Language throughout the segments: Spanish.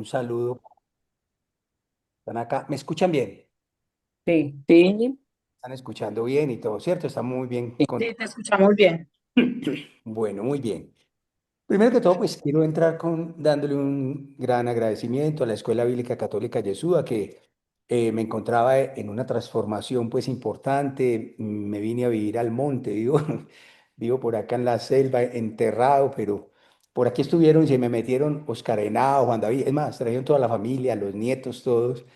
un saludo. Están acá. ¿Me escuchan bien? Sí, sí, ¿Están escuchando bien y todo, cierto? Está muy bien. sí, sí, te escuchamos bien. Bueno, muy bien. Primero que todo, pues quiero entrar dándole un gran agradecimiento a la Escuela Bíblica Católica Yesúa, que me encontraba en una transformación pues importante. Me vine a vivir al monte, vivo, vivo por acá en la selva, enterrado, pero por aquí estuvieron y se me metieron Oscar Henao, Juan David, es más, trajeron toda la familia, los nietos, todos.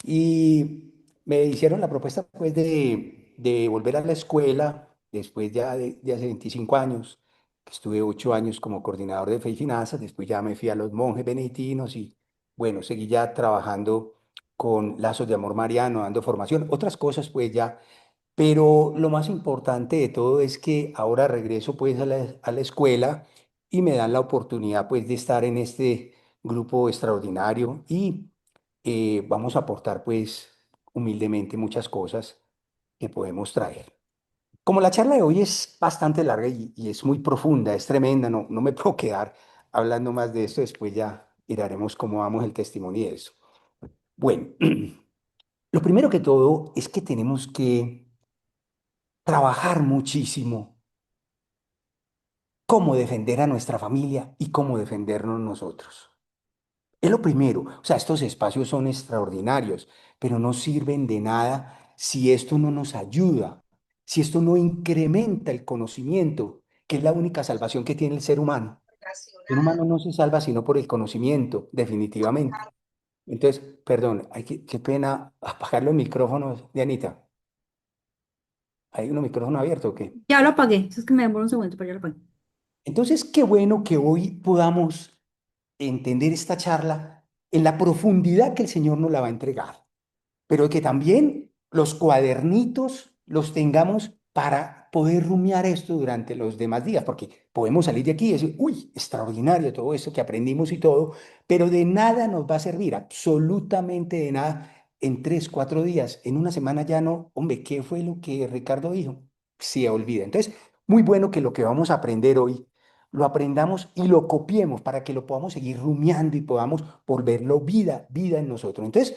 Y me hicieron la propuesta pues de volver a la escuela después ya de hace 25 años, que estuve 8 años como coordinador de fe y finanzas, después ya me fui a los monjes benedictinos y bueno, seguí ya trabajando con Lazos de Amor Mariano, dando formación, otras cosas pues ya, pero lo más importante de todo es que ahora regreso pues a la escuela y me dan la oportunidad pues de estar en este grupo extraordinario y vamos a aportar pues humildemente muchas cosas que podemos traer. Como la charla de hoy es bastante larga y es muy profunda, es tremenda, no me puedo quedar hablando más de esto, después ya miraremos cómo vamos el testimonio de eso. Bueno, lo primero que todo es que tenemos que trabajar muchísimo cómo defender a nuestra familia y cómo defendernos nosotros. Es lo primero. O sea, estos espacios son extraordinarios, pero no sirven de nada si esto no nos ayuda, si esto no incrementa el conocimiento, que es la única salvación que tiene el ser humano. El humano no se salva sino por el conocimiento, definitivamente. Entonces, perdón, qué pena apagar los micrófonos de Anita. ¿Hay un micrófono abierto o qué? Ya lo apagué, es que me demoró un segundo, pero ya lo apagué. Entonces, qué bueno que hoy podamos entender esta charla en la profundidad que el Señor nos la va a entregar, pero que también los cuadernitos los tengamos para poder rumiar esto durante los demás días, porque podemos salir de aquí y decir, uy, extraordinario todo esto que aprendimos y todo, pero de nada nos va a servir, absolutamente de nada, en 3, 4 días, en una semana ya no, hombre, ¿qué fue lo que Ricardo dijo? Se olvida. Entonces, muy bueno que lo que vamos a aprender hoy lo aprendamos y lo copiemos para que lo podamos seguir rumiando y podamos volverlo vida, vida en nosotros. Entonces,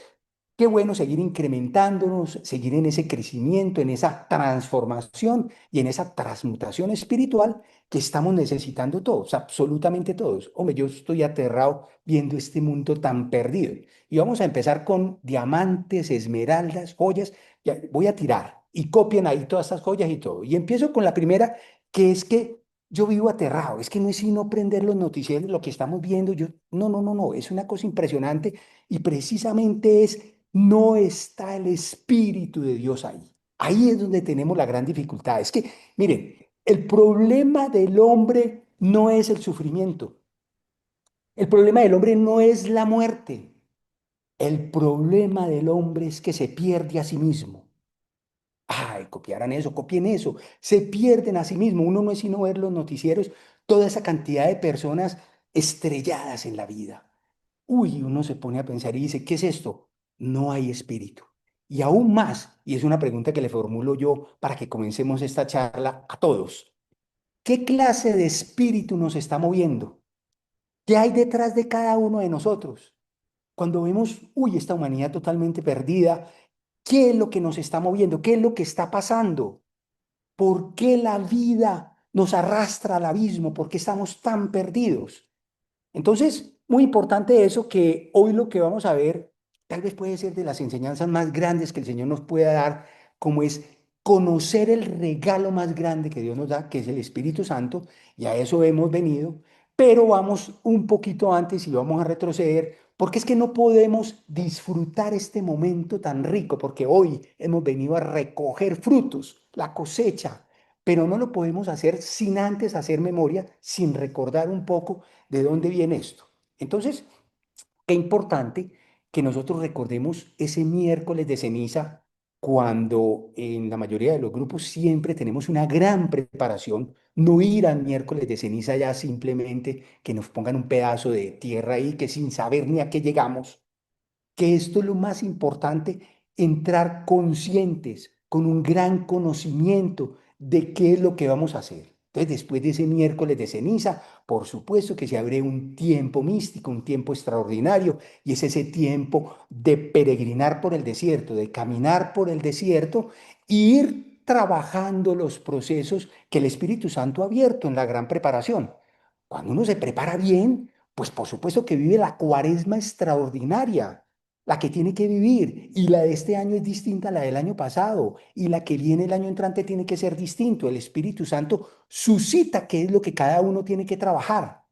qué bueno seguir incrementándonos, seguir en ese crecimiento, en esa transformación y en esa transmutación espiritual que estamos necesitando todos, absolutamente todos. Hombre, yo estoy aterrado viendo este mundo tan perdido. Y vamos a empezar con diamantes, esmeraldas, joyas. Ya, voy a tirar y copien ahí todas estas joyas y todo. Y empiezo con la primera, que es que yo vivo aterrado. Es que no es sino prender los noticieros, lo que estamos viendo. No. Es una cosa impresionante y precisamente no está el Espíritu de Dios ahí. Ahí es donde tenemos la gran dificultad. Es que, miren, el problema del hombre no es el sufrimiento. El problema del hombre no es la muerte. El problema del hombre es que se pierde a sí mismo. Ay, copiaran eso, copien eso. Se pierden a sí mismo. Uno no es sino ver los noticieros, toda esa cantidad de personas estrelladas en la vida. Uy, uno se pone a pensar y dice, ¿qué es esto? No hay espíritu. Y aún más, y es una pregunta que le formulo yo para que comencemos esta charla a todos. ¿Qué clase de espíritu nos está moviendo? ¿Qué hay detrás de cada uno de nosotros? Cuando vemos, uy, esta humanidad totalmente perdida, ¿qué es lo que nos está moviendo? ¿Qué es lo que está pasando? ¿Por qué la vida nos arrastra al abismo? ¿Por qué estamos tan perdidos? Entonces, muy importante eso, que hoy lo que vamos a ver tal vez puede ser de las enseñanzas más grandes que el Señor nos pueda dar, como es conocer el regalo más grande que Dios nos da, que es el Espíritu Santo, y a eso hemos venido, pero vamos un poquito antes y vamos a retroceder, porque es que no podemos disfrutar este momento tan rico, porque hoy hemos venido a recoger frutos, la cosecha, pero no lo podemos hacer sin antes hacer memoria, sin recordar un poco de dónde viene esto. Entonces, qué importante que nosotros recordemos ese miércoles de ceniza cuando en la mayoría de los grupos siempre tenemos una gran preparación, no ir al miércoles de ceniza ya simplemente que nos pongan un pedazo de tierra ahí que sin saber ni a qué llegamos, que esto es lo más importante, entrar conscientes, con un gran conocimiento de qué es lo que vamos a hacer. Entonces, después de ese miércoles de ceniza, por supuesto que se abre un tiempo místico, un tiempo extraordinario, y es ese tiempo de peregrinar por el desierto, de caminar por el desierto e ir trabajando los procesos que el Espíritu Santo ha abierto en la gran preparación. Cuando uno se prepara bien, pues por supuesto que vive la cuaresma extraordinaria, la que tiene que vivir, y la de este año es distinta a la del año pasado, y la que viene el año entrante tiene que ser distinto. El Espíritu Santo suscita qué es lo que cada uno tiene que trabajar.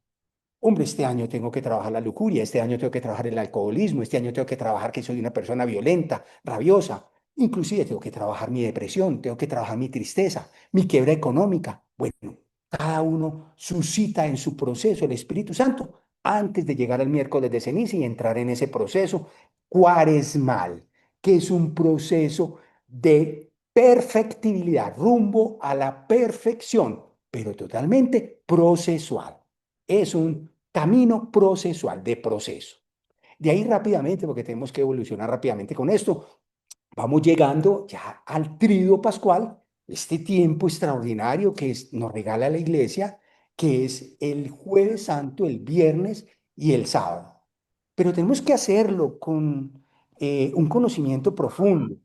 Hombre, este año tengo que trabajar la lujuria, este año tengo que trabajar el alcoholismo, este año tengo que trabajar que soy una persona violenta, rabiosa. Inclusive tengo que trabajar mi depresión, tengo que trabajar mi tristeza, mi quiebra económica. Bueno, cada uno suscita en su proceso el Espíritu Santo antes de llegar al miércoles de ceniza y entrar en ese proceso cuaresmal, que es un proceso de perfectibilidad, rumbo a la perfección, pero totalmente procesual. Es un camino procesual, de proceso. De ahí rápidamente, porque tenemos que evolucionar rápidamente con esto, vamos llegando ya al Tríduo Pascual, este tiempo extraordinario que nos regala la iglesia, que es el jueves santo, el viernes y el sábado. Pero tenemos que hacerlo con un conocimiento profundo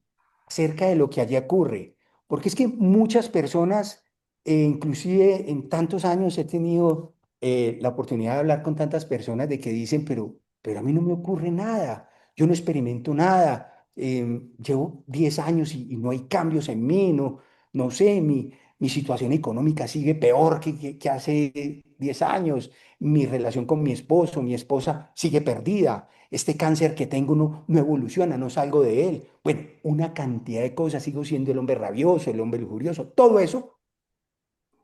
acerca de lo que allí ocurre, porque es que muchas personas, inclusive en tantos años he tenido la oportunidad de hablar con tantas personas de que dicen, pero a mí no me ocurre nada, yo no experimento nada, llevo 10 años y no hay cambios en mí, no sé, mi situación económica sigue peor que hace 10 años, mi relación con mi esposo, mi esposa sigue perdida, este cáncer que tengo no evoluciona, no salgo de él. Bueno, una cantidad de cosas, sigo siendo el hombre rabioso, el hombre lujurioso, todo eso.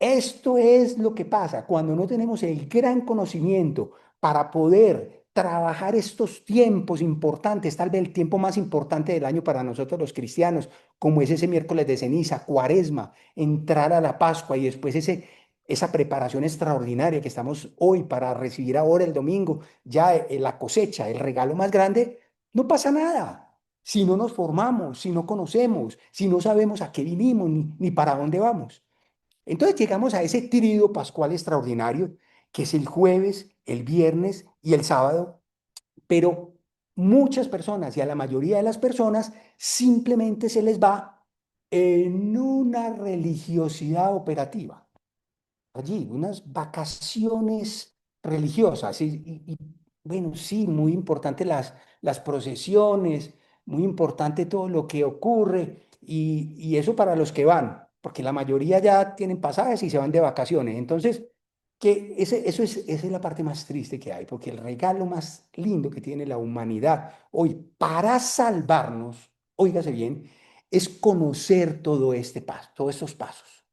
Esto es lo que pasa cuando no tenemos el gran conocimiento para poder trabajar estos tiempos importantes, tal vez el tiempo más importante del año para nosotros los cristianos, como es ese miércoles de ceniza, cuaresma, entrar a la Pascua y después esa preparación extraordinaria que estamos hoy para recibir ahora el domingo, ya la cosecha, el regalo más grande, no pasa nada. Si no nos formamos, si no conocemos, si no sabemos a qué vinimos ni para dónde vamos. Entonces llegamos a ese tríodo pascual extraordinario, que es el jueves, el viernes y el sábado, pero muchas personas y a la mayoría de las personas simplemente se les va en una religiosidad operativa allí, unas vacaciones religiosas. Bueno, sí, muy importante las procesiones, muy importante todo lo que ocurre y eso para los que van, porque la mayoría ya tienen pasajes y se van de vacaciones. Entonces, esa es la parte más triste que hay, porque el regalo más lindo que tiene la humanidad hoy para salvarnos, óigase bien, es conocer todo este paso, todos estos pasos.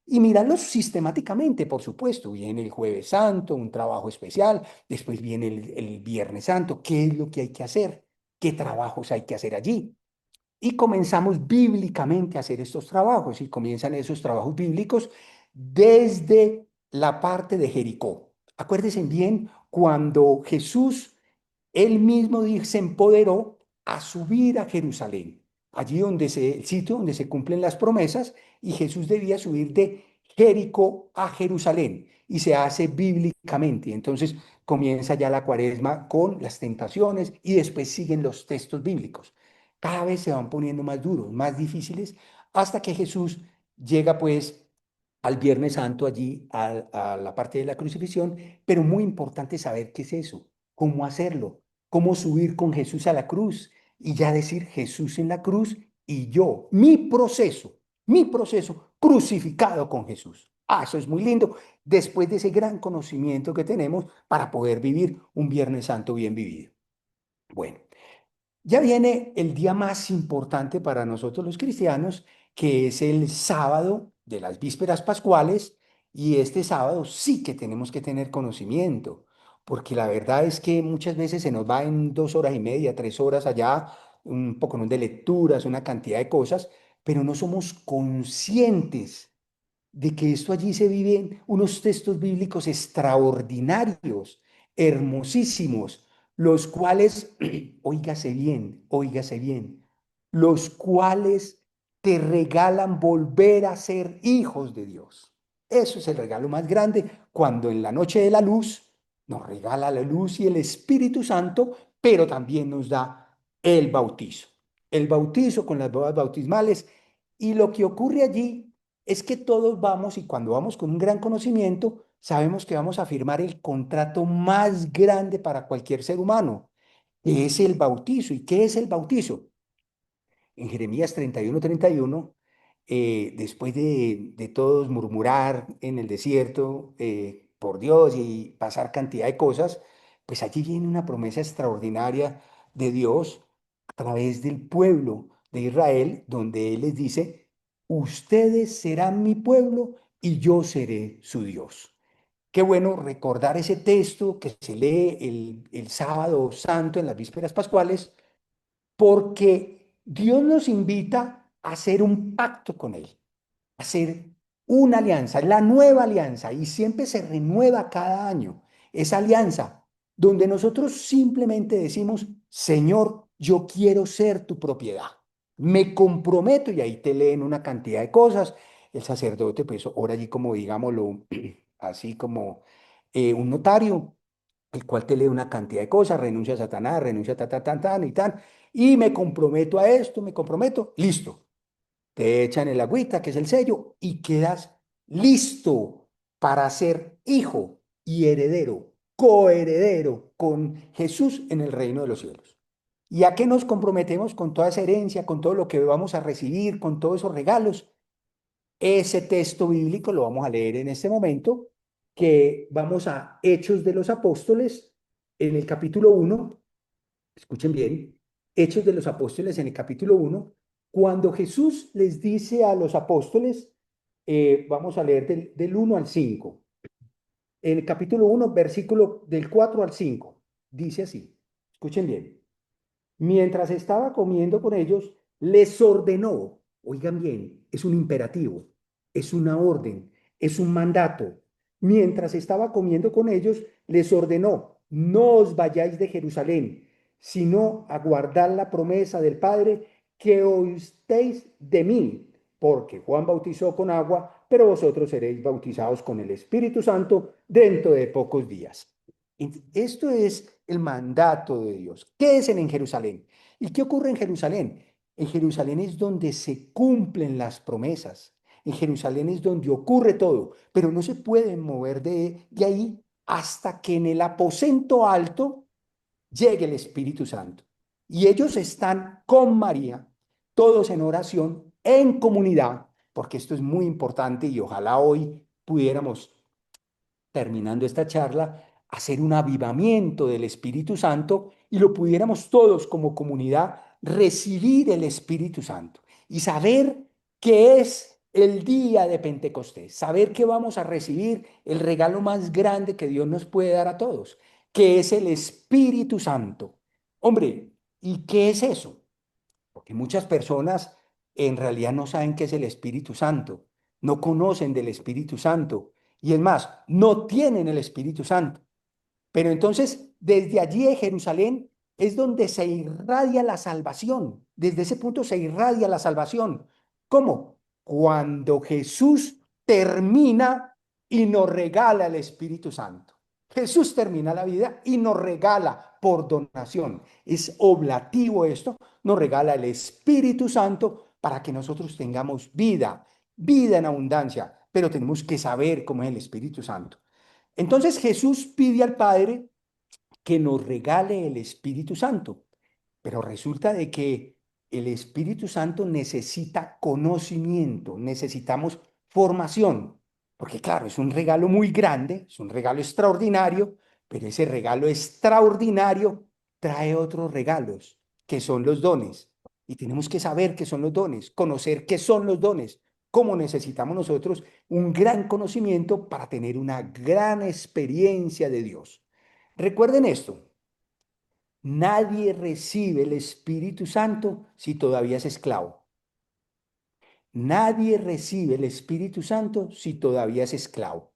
Y mirarlos sistemáticamente, por supuesto. Viene el Jueves Santo, un trabajo especial, después viene el Viernes Santo, qué es lo que hay que hacer, qué trabajos hay que hacer allí. Y comenzamos bíblicamente a hacer estos trabajos y comienzan esos trabajos bíblicos desde la parte de Jericó. Acuérdense bien cuando Jesús él mismo se empoderó a subir a Jerusalén, allí el sitio donde se cumplen las promesas, y Jesús debía subir de Jericó a Jerusalén, y se hace bíblicamente. Entonces comienza ya la cuaresma con las tentaciones y después siguen los textos bíblicos. Cada vez se van poniendo más duros, más difíciles, hasta que Jesús llega pues al Viernes Santo allí a la parte de la crucifixión, pero muy importante saber qué es eso, cómo hacerlo, cómo subir con Jesús a la cruz y ya decir Jesús en la cruz y yo, mi proceso crucificado con Jesús. Ah, eso es muy lindo, después de ese gran conocimiento que tenemos para poder vivir un Viernes Santo bien vivido. Bueno. Ya viene el día más importante para nosotros los cristianos, que es el sábado de las vísperas pascuales, y este sábado sí que tenemos que tener conocimiento, porque la verdad es que muchas veces se nos va en 2 horas y media, 3 horas allá, un poco de lecturas, una cantidad de cosas, pero no somos conscientes de que esto allí se viven unos textos bíblicos extraordinarios, hermosísimos, los cuales, óigase bien, los cuales te regalan volver a ser hijos de Dios. Eso es el regalo más grande, cuando en la noche de la luz nos regala la luz y el Espíritu Santo, pero también nos da el bautizo con las bodas bautismales. Y lo que ocurre allí es que todos vamos, y cuando vamos con un gran conocimiento, sabemos que vamos a firmar el contrato más grande para cualquier ser humano, que es el bautizo. ¿Y qué es el bautizo? En Jeremías 31:31, después de todos murmurar en el desierto por Dios y pasar cantidad de cosas, pues allí viene una promesa extraordinaria de Dios a través del pueblo de Israel, donde Él les dice: ustedes serán mi pueblo y yo seré su Dios. Qué bueno recordar ese texto que se lee el sábado santo en las vísperas pascuales, porque Dios nos invita a hacer un pacto con Él, a hacer una alianza, la nueva alianza, y siempre se renueva cada año esa alianza, donde nosotros simplemente decimos: Señor, yo quiero ser tu propiedad, me comprometo, y ahí te leen una cantidad de cosas. El sacerdote, pues, ora allí como, digámoslo, así como un notario, el cual te lee una cantidad de cosas: renuncia a Satanás, renuncia a tan, y tan, y me comprometo a esto, me comprometo, listo. Te echan el agüita, que es el sello, y quedas listo para ser hijo y heredero, coheredero con Jesús en el reino de los cielos. ¿Y a qué nos comprometemos con toda esa herencia, con todo lo que vamos a recibir, con todos esos regalos? Ese texto bíblico lo vamos a leer en este momento, que vamos a Hechos de los Apóstoles, en el capítulo 1. Escuchen bien, Hechos de los Apóstoles en el capítulo 1, cuando Jesús les dice a los apóstoles, vamos a leer del 1 al 5. En el capítulo 1, versículo del 4 al 5, dice así: escuchen bien. Mientras estaba comiendo con ellos, les ordenó, oigan bien, es un imperativo, es una orden, es un mandato. Mientras estaba comiendo con ellos, les ordenó: no os vayáis de Jerusalén, sino aguardad la promesa del Padre que oísteis de mí, porque Juan bautizó con agua, pero vosotros seréis bautizados con el Espíritu Santo dentro de pocos días. Esto es el mandato de Dios. ¿Qué es en Jerusalén? ¿Y qué ocurre en Jerusalén? En Jerusalén es donde se cumplen las promesas. En Jerusalén es donde ocurre todo, pero no se pueden mover de ahí hasta que en el aposento alto llegue el Espíritu Santo. Y ellos están con María, todos en oración, en comunidad, porque esto es muy importante, y ojalá hoy pudiéramos, terminando esta charla, hacer un avivamiento del Espíritu Santo, y lo pudiéramos todos como comunidad recibir el Espíritu Santo y saber que es el día de Pentecostés, saber que vamos a recibir el regalo más grande que Dios nos puede dar a todos, que es el Espíritu Santo. Hombre, ¿y qué es eso? Porque muchas personas en realidad no saben qué es el Espíritu Santo, no conocen del Espíritu Santo, y es más, no tienen el Espíritu Santo. Pero entonces, desde allí de Jerusalén es donde se irradia la salvación. Desde ese punto se irradia la salvación. ¿Cómo? Cuando Jesús termina y nos regala el Espíritu Santo. Jesús termina la vida y nos regala por donación. Es oblativo esto. Nos regala el Espíritu Santo para que nosotros tengamos vida, vida en abundancia. Pero tenemos que saber cómo es el Espíritu Santo. Entonces Jesús pide al Padre que nos regale el Espíritu Santo, pero resulta de que el Espíritu Santo necesita conocimiento, necesitamos formación, porque claro, es un regalo muy grande, es un regalo extraordinario, pero ese regalo extraordinario trae otros regalos, que son los dones, y tenemos que saber qué son los dones, conocer qué son los dones, cómo necesitamos nosotros un gran conocimiento para tener una gran experiencia de Dios. Recuerden esto: nadie recibe el Espíritu Santo si todavía es esclavo. Nadie recibe el Espíritu Santo si todavía es esclavo.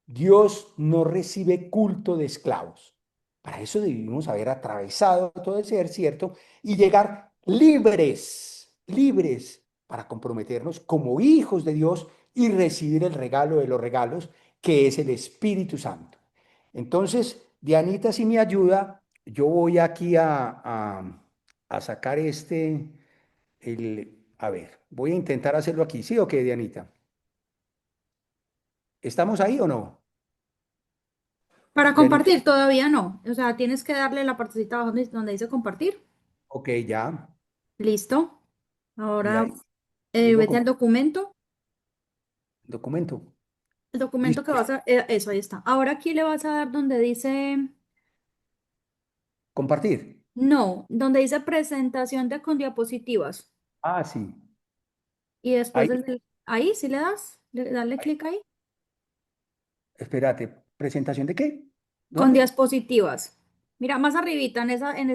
Dios no recibe culto de esclavos. Para eso debimos haber atravesado todo el ser, ¿cierto? Y llegar libres, libres para comprometernos como hijos de Dios y recibir el regalo de los regalos, que es el Espíritu Santo. Entonces, Dianita, si me ayuda, yo voy aquí a sacar a ver, voy a intentar hacerlo aquí, ¿sí o qué, Dianita? ¿Estamos ahí o no? Para Dianita, compartir todavía no. O sea, tienes que darle la partecita abajo donde dice compartir. ok, ya. Listo. Y Ahora ahí le digo vete al documento. documento. El documento Listo, que ya. vas a... eso, ahí está. Ahora aquí le vas a dar donde dice... Compartir. No, donde dice presentación con diapositivas. Ah, sí. Y después Ahí, desde... Ahí, si le das, dale ahí. clic ahí. Espérate, ¿presentación de qué? Con ¿Dónde? diapositivas. Mira, más arribita, en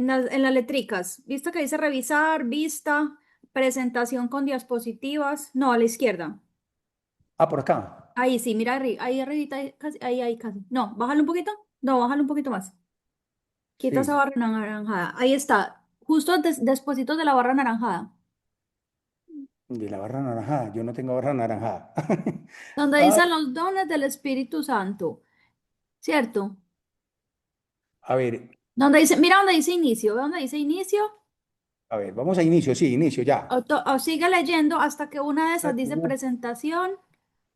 las letricas. ¿Viste que dice revisar, vista, presentación con diapositivas? No, a la izquierda. Ah, por acá. Ahí sí, mira, ahí arribita, ahí casi. No, bájalo un poquito. No, bájalo un poquito más. Quita esa Sí, barra anaranjada. Ahí está, justo despuesito de la barra anaranjada. de la barra naranjada. Yo no tengo barra naranjada. Donde Ah, dicen los dones del Espíritu Santo, ¿cierto? a ver, Donde dice, mira donde dice inicio, ¿ve donde dice inicio? vamos a inicio, sí, inicio, ya. O sigue leyendo hasta que una de esas Para que dice no presentación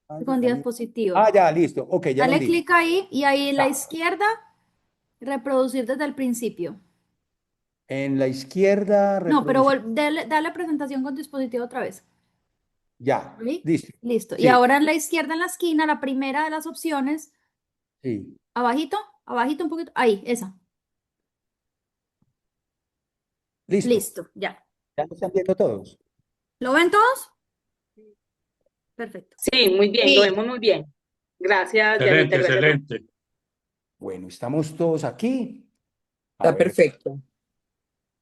vaya con salir. diapositiva. Ah, ya, listo. Ok, ya lo Dale hundí. clic ahí y ahí en la Ya. izquierda, reproducir desde el principio. En la izquierda, No, pero reproducir. dale presentación con dispositivo otra vez. Ya, ¿Sí? listo. Listo. Y Sí, ahora en la izquierda, en la esquina, la primera de las opciones, sí. abajito, abajito un poquito, ahí, esa. Listo. Listo, ya. ¿Ya lo están viendo todos? ¿Lo ven todos? Perfecto. Sí, muy bien, lo Sí. vemos muy bien. Gracias, Dianita, Excelente, gracias. excelente. Bueno, estamos todos aquí. A Está ver, perfecto.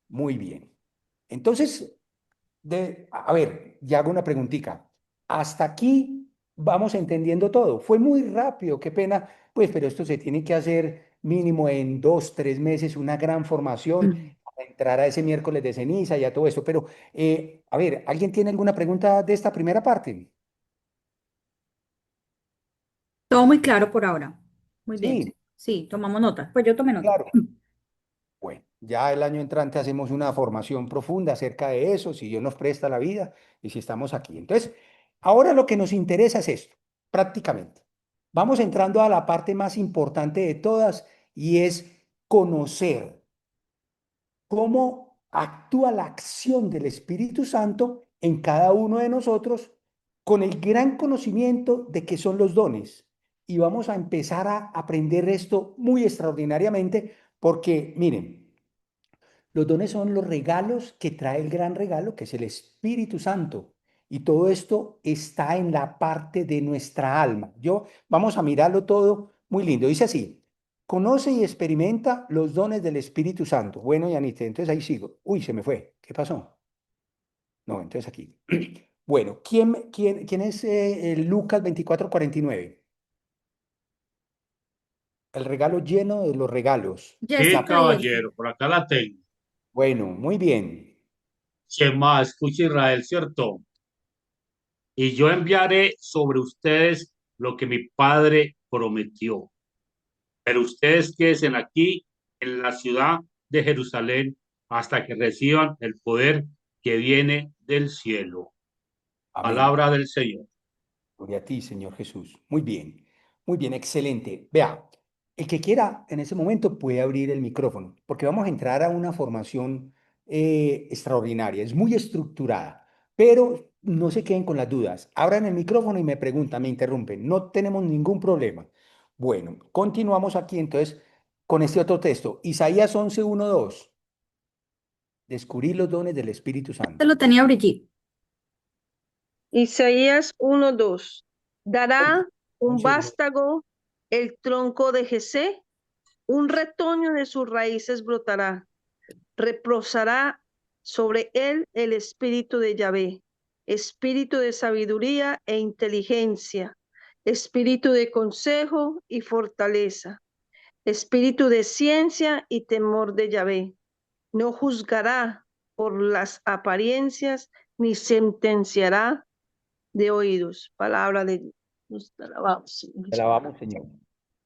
muy bien. Entonces, a ver, ya hago una preguntita. Hasta aquí vamos entendiendo todo. Fue muy rápido, qué pena, pues, pero esto se tiene que hacer mínimo en 2, 3 meses, una gran formación, para entrar a ese miércoles de ceniza y a todo esto. Pero, a ver, ¿alguien tiene alguna pregunta de esta primera parte? Todo muy claro por ahora. Muy bien. Sí, Sí, tomamos nota. Pues yo tomé nota. claro. Bueno, ya el año entrante hacemos una formación profunda acerca de eso, si Dios nos presta la vida y si estamos aquí. Entonces, ahora lo que nos interesa es esto, prácticamente. Vamos entrando a la parte más importante de todas y es conocer cómo actúa la acción del Espíritu Santo en cada uno de nosotros con el gran conocimiento de qué son los dones. Y vamos a empezar a aprender esto muy extraordinariamente porque, miren, los dones son los regalos que trae el gran regalo, que es el Espíritu Santo. Y todo esto está en la parte de nuestra alma. Vamos a mirarlo todo muy lindo. Dice así, conoce y experimenta los dones del Espíritu Santo. Bueno, Yanite, entonces ahí sigo. Uy, se me fue. ¿Qué pasó? No, entonces aquí. Bueno, ¿quién es el Lucas 24:49? El regalo lleno de los regalos. Sí, Jessica y Elsie. caballero, por acá la tengo. Bueno, muy bien. Shema, escucha Israel, ¿cierto? Y yo enviaré sobre ustedes lo que mi padre prometió. Pero ustedes queden aquí en la ciudad de Jerusalén hasta que reciban el poder que viene del cielo. Amén. Palabra del Señor. Gloria a ti, Señor Jesús. Muy bien, excelente. Vea, el que quiera en ese momento puede abrir el micrófono, porque vamos a entrar a una formación extraordinaria, es muy estructurada, pero no se queden con las dudas. Abran el micrófono y me preguntan, me interrumpen, no tenemos ningún problema. Bueno, continuamos aquí entonces con este otro texto, Isaías 11:1-2. Descubrir los dones del Espíritu Este Santo. lo tenía Brigitte. Isaías 1:2. Once, Dará un 11:1. vástago el tronco de Jesé, un retoño de sus raíces brotará. Reposará sobre él el espíritu de Yahvé, espíritu de sabiduría e inteligencia, espíritu de consejo y fortaleza, espíritu de ciencia y temor de Yahvé. No juzgará por las apariencias ni sentenciará de oídos. Palabra de Dios. Nos alabamos, Señor. Te alabamos, Señor.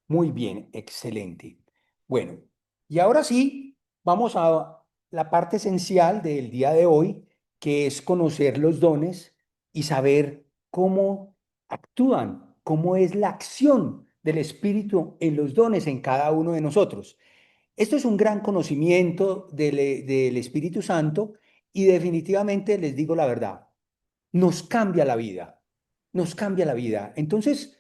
Muy bien, excelente. Bueno, y ahora sí, vamos a la parte esencial del día de hoy, que es conocer los dones y saber cómo actúan, cómo es la acción del Espíritu en los dones en cada uno de nosotros. Esto es un gran conocimiento del Espíritu Santo y definitivamente les digo la verdad, nos cambia la vida, nos cambia la vida. Entonces,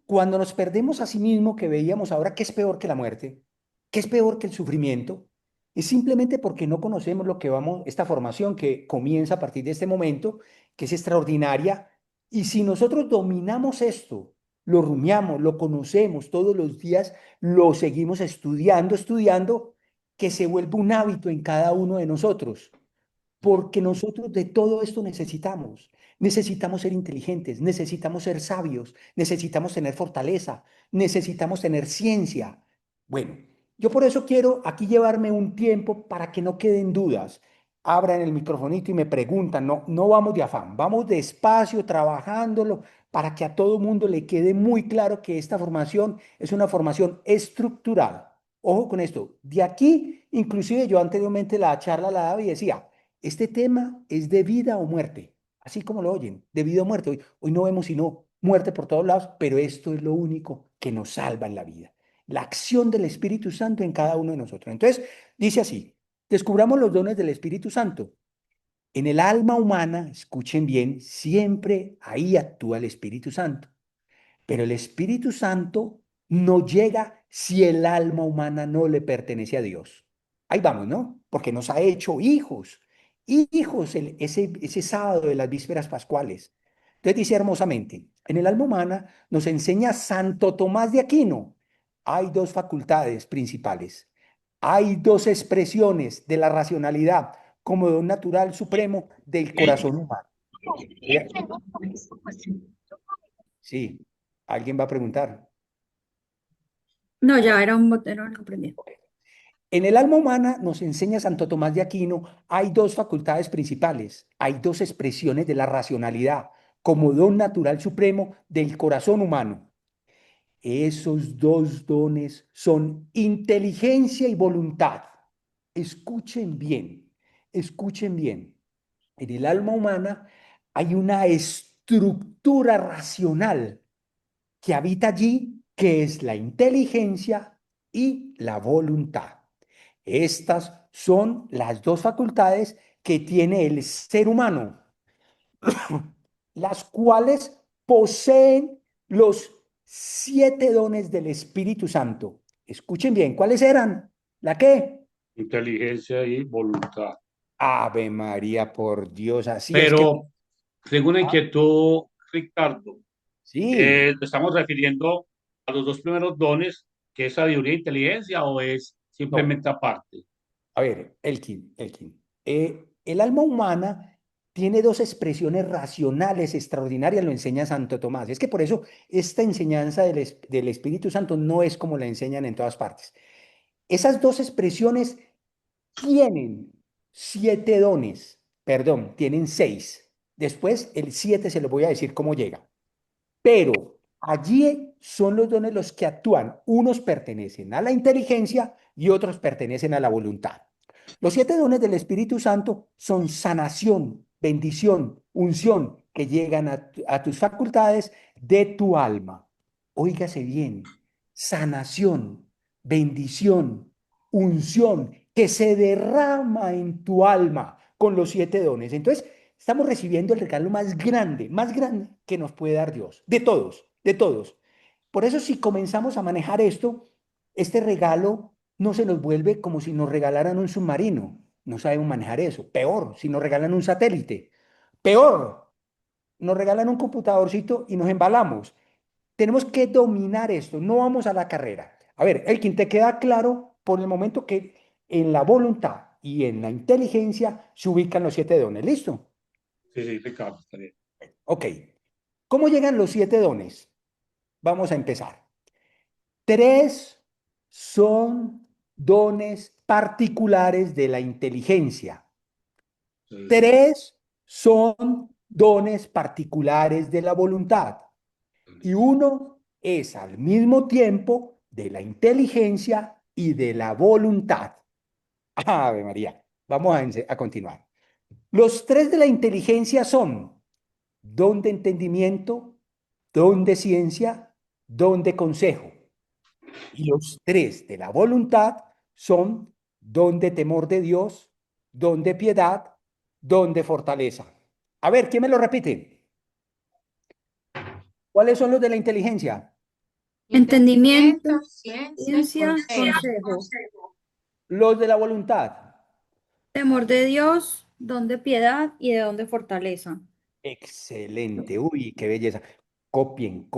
cuando nos perdemos a sí mismo, que veíamos ahora que es peor que la muerte, que es peor que el sufrimiento, es simplemente porque no conocemos lo que vamos, esta formación que comienza a partir de este momento, que es extraordinaria, y si nosotros dominamos esto, lo rumiamos, lo conocemos todos los días, lo seguimos estudiando, que se vuelva un hábito en cada uno de nosotros porque nosotros de todo esto necesitamos. Necesitamos ser inteligentes, necesitamos ser sabios, necesitamos tener fortaleza, necesitamos tener ciencia. Bueno, yo por eso quiero aquí llevarme un tiempo para que no queden dudas. Abran el microfonito y me preguntan, no, no vamos de afán, vamos despacio, trabajándolo, para que a todo mundo le quede muy claro que esta formación es una formación estructural. Ojo con esto, de aquí, inclusive yo anteriormente la charla la daba y decía, este tema es de vida o muerte, así como lo oyen, de vida o muerte. Hoy no vemos sino muerte por todos lados, pero esto es lo único que nos salva en la vida. La acción del Espíritu Santo en cada uno de nosotros. Entonces, dice así, descubramos los dones del Espíritu Santo. En el alma humana, escuchen bien, siempre ahí actúa el Espíritu Santo. Pero el Espíritu Santo no llega si el alma humana no le pertenece a Dios. Ahí vamos, ¿no? Porque nos ha hecho hijos, hijos ese sábado de las vísperas pascuales. Entonces dice hermosamente, en el alma humana nos enseña Santo Tomás de Aquino. Hay dos facultades principales. Hay dos expresiones de la racionalidad como de un natural supremo del corazón humano. Sí, alguien va a preguntar. No, ya era un botero, no aprendí. En el alma humana, nos enseña Santo Tomás de Aquino, hay dos facultades principales, hay dos expresiones de la racionalidad como don natural supremo del corazón humano. Esos dos dones son inteligencia y voluntad. Escuchen bien, escuchen bien. En el alma humana hay una estructura racional que habita allí, que es la inteligencia y la voluntad. Estas son las dos facultades que tiene el ser humano, las cuales poseen los 7 dones del Espíritu Santo. Escuchen bien, ¿cuáles eran? ¿La qué? Inteligencia y voluntad. Ave María, por Dios, así es que... Pero, según la inquietud, Ricardo, Sí, ¿estamos refiriendo a los dos primeros dones, que es sabiduría e inteligencia, o es no, simplemente aparte? a ver, Elkin. El alma humana tiene dos expresiones racionales extraordinarias, lo enseña Santo Tomás. Es que por eso esta enseñanza del Espíritu Santo no es como la enseñan en todas partes. Esas dos expresiones tienen 7 dones, perdón, tienen 6. Después el 7 se lo voy a decir cómo llega. Pero allí son los dones los que actúan. Unos pertenecen a la inteligencia y otros pertenecen a la voluntad. Los 7 dones del Espíritu Santo son sanación, bendición, unción, que llegan a tus facultades de tu alma. Óigase bien, sanación, bendición, unción, que se derrama en tu alma con los 7 dones. Entonces, estamos recibiendo el regalo más grande que nos puede dar Dios, de todos, de todos. Por eso, si comenzamos a manejar esto, este regalo no se nos vuelve como si nos regalaran un submarino. No sabemos manejar eso. Peor, si nos regalan un satélite. Peor, nos regalan un computadorcito y nos embalamos. Tenemos que dominar esto. No vamos a la carrera. A ver, Elkin, ¿te queda claro por el momento que en la voluntad y en la inteligencia se ubican los 7 dones? ¿Listo? Sí, sí, Ricardo, está bien. Ok. ¿Cómo llegan los 7 dones? Vamos a empezar. 3 son dones particulares de la inteligencia. Sí. 3 son dones particulares de la voluntad. Y uno es al mismo tiempo de la inteligencia y de la voluntad. Ave María. Vamos a continuar. Los tres de la inteligencia son don de entendimiento, don de ciencia, don de consejo. Y los tres de la voluntad son don de temor de Dios, don de piedad, don de fortaleza. A ver, ¿quién me lo repite? ¿Cuáles son los de la inteligencia? Entendimiento, ciencia, ciencia, consejo. Los de la voluntad. Temor de Dios, don de piedad y de don de fortaleza. Excelente. Uy, qué belleza. Copien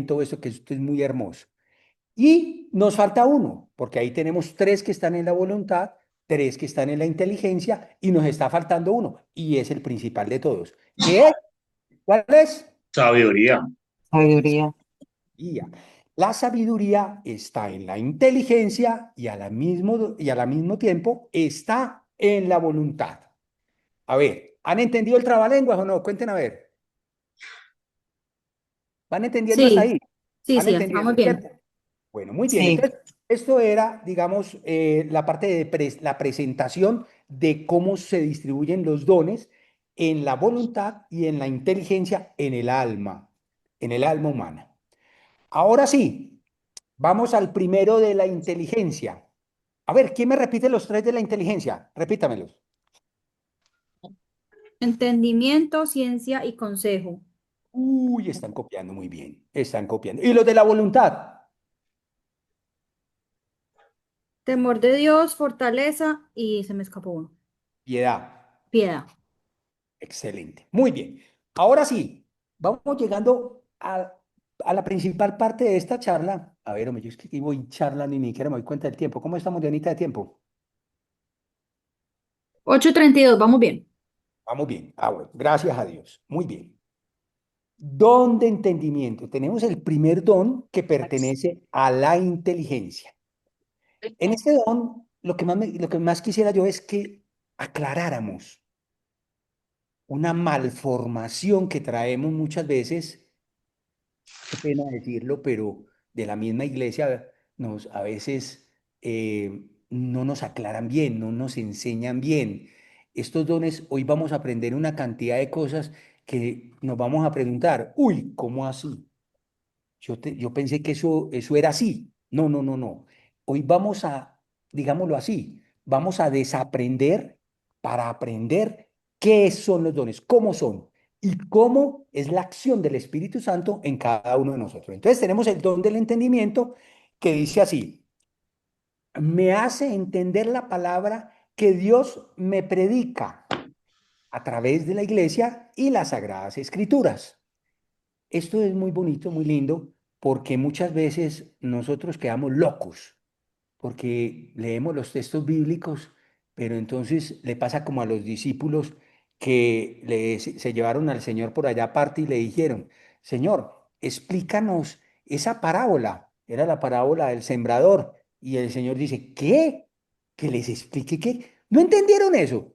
todo esto, que esto es muy hermoso. Y nos falta uno, porque ahí tenemos tres que están en la voluntad, tres que están en la inteligencia, y nos está faltando uno, y es el principal de todos. ¿Qué es? ¿Cuál es? Sabiduría. Sabiduría. Sabiduría. La sabiduría está en la inteligencia y al mismo tiempo está en la voluntad. A ver, ¿han entendido el trabalenguas o no? Cuenten a ver. ¿Van entendiendo hasta Sí, ahí? sí, ¿Van sí, entendiendo, estamos bien. cierto? Bueno, muy bien. Sí. Entonces, esto era, digamos, la parte de la presentación de cómo se distribuyen los dones en la voluntad y en la inteligencia en el alma humana. Ahora sí, vamos al primero de la inteligencia. A ver, ¿quién me repite los tres de la inteligencia? Repítamelos. Entendimiento, ciencia y consejo. Uy, están copiando muy bien, están copiando. ¿Y los de la voluntad? Temor de Dios, fortaleza y se me escapó uno. Piedad. Piedad. Excelente. Muy bien. Ahora sí, vamos llegando a la principal parte de esta charla. A ver, hombre, yo es que aquí voy charlando y ni siquiera me doy cuenta del tiempo. ¿Cómo estamos, Dianita, de tiempo? 8:32, vamos bien. Vamos bien. Ah, bueno, gracias a Dios. Muy bien. Don de entendimiento. Tenemos el primer don que pertenece a la inteligencia. En este don, lo que más quisiera yo es que aclaráramos una malformación que traemos muchas veces, qué pena decirlo, pero de la misma iglesia a veces no nos aclaran bien, no nos enseñan bien. Estos dones, hoy vamos a aprender una cantidad de cosas que nos vamos a preguntar, uy, ¿cómo así? Yo pensé que eso era así. No, no, no, no. Hoy vamos a, digámoslo así, vamos a desaprender para aprender qué son los dones, cómo son y cómo es la acción del Espíritu Santo en cada uno de nosotros. Entonces tenemos el don del entendimiento que dice así, me hace entender la palabra que Dios me predica a través de la iglesia y las sagradas escrituras. Esto es muy bonito, muy lindo, porque muchas veces nosotros quedamos locos, porque leemos los textos bíblicos, pero entonces le pasa como a los discípulos que se llevaron al Señor por allá aparte y le dijeron, Señor, explícanos esa parábola. Era la parábola del sembrador. Y el Señor dice, ¿qué? ¿Que les explique qué? ¿No entendieron eso?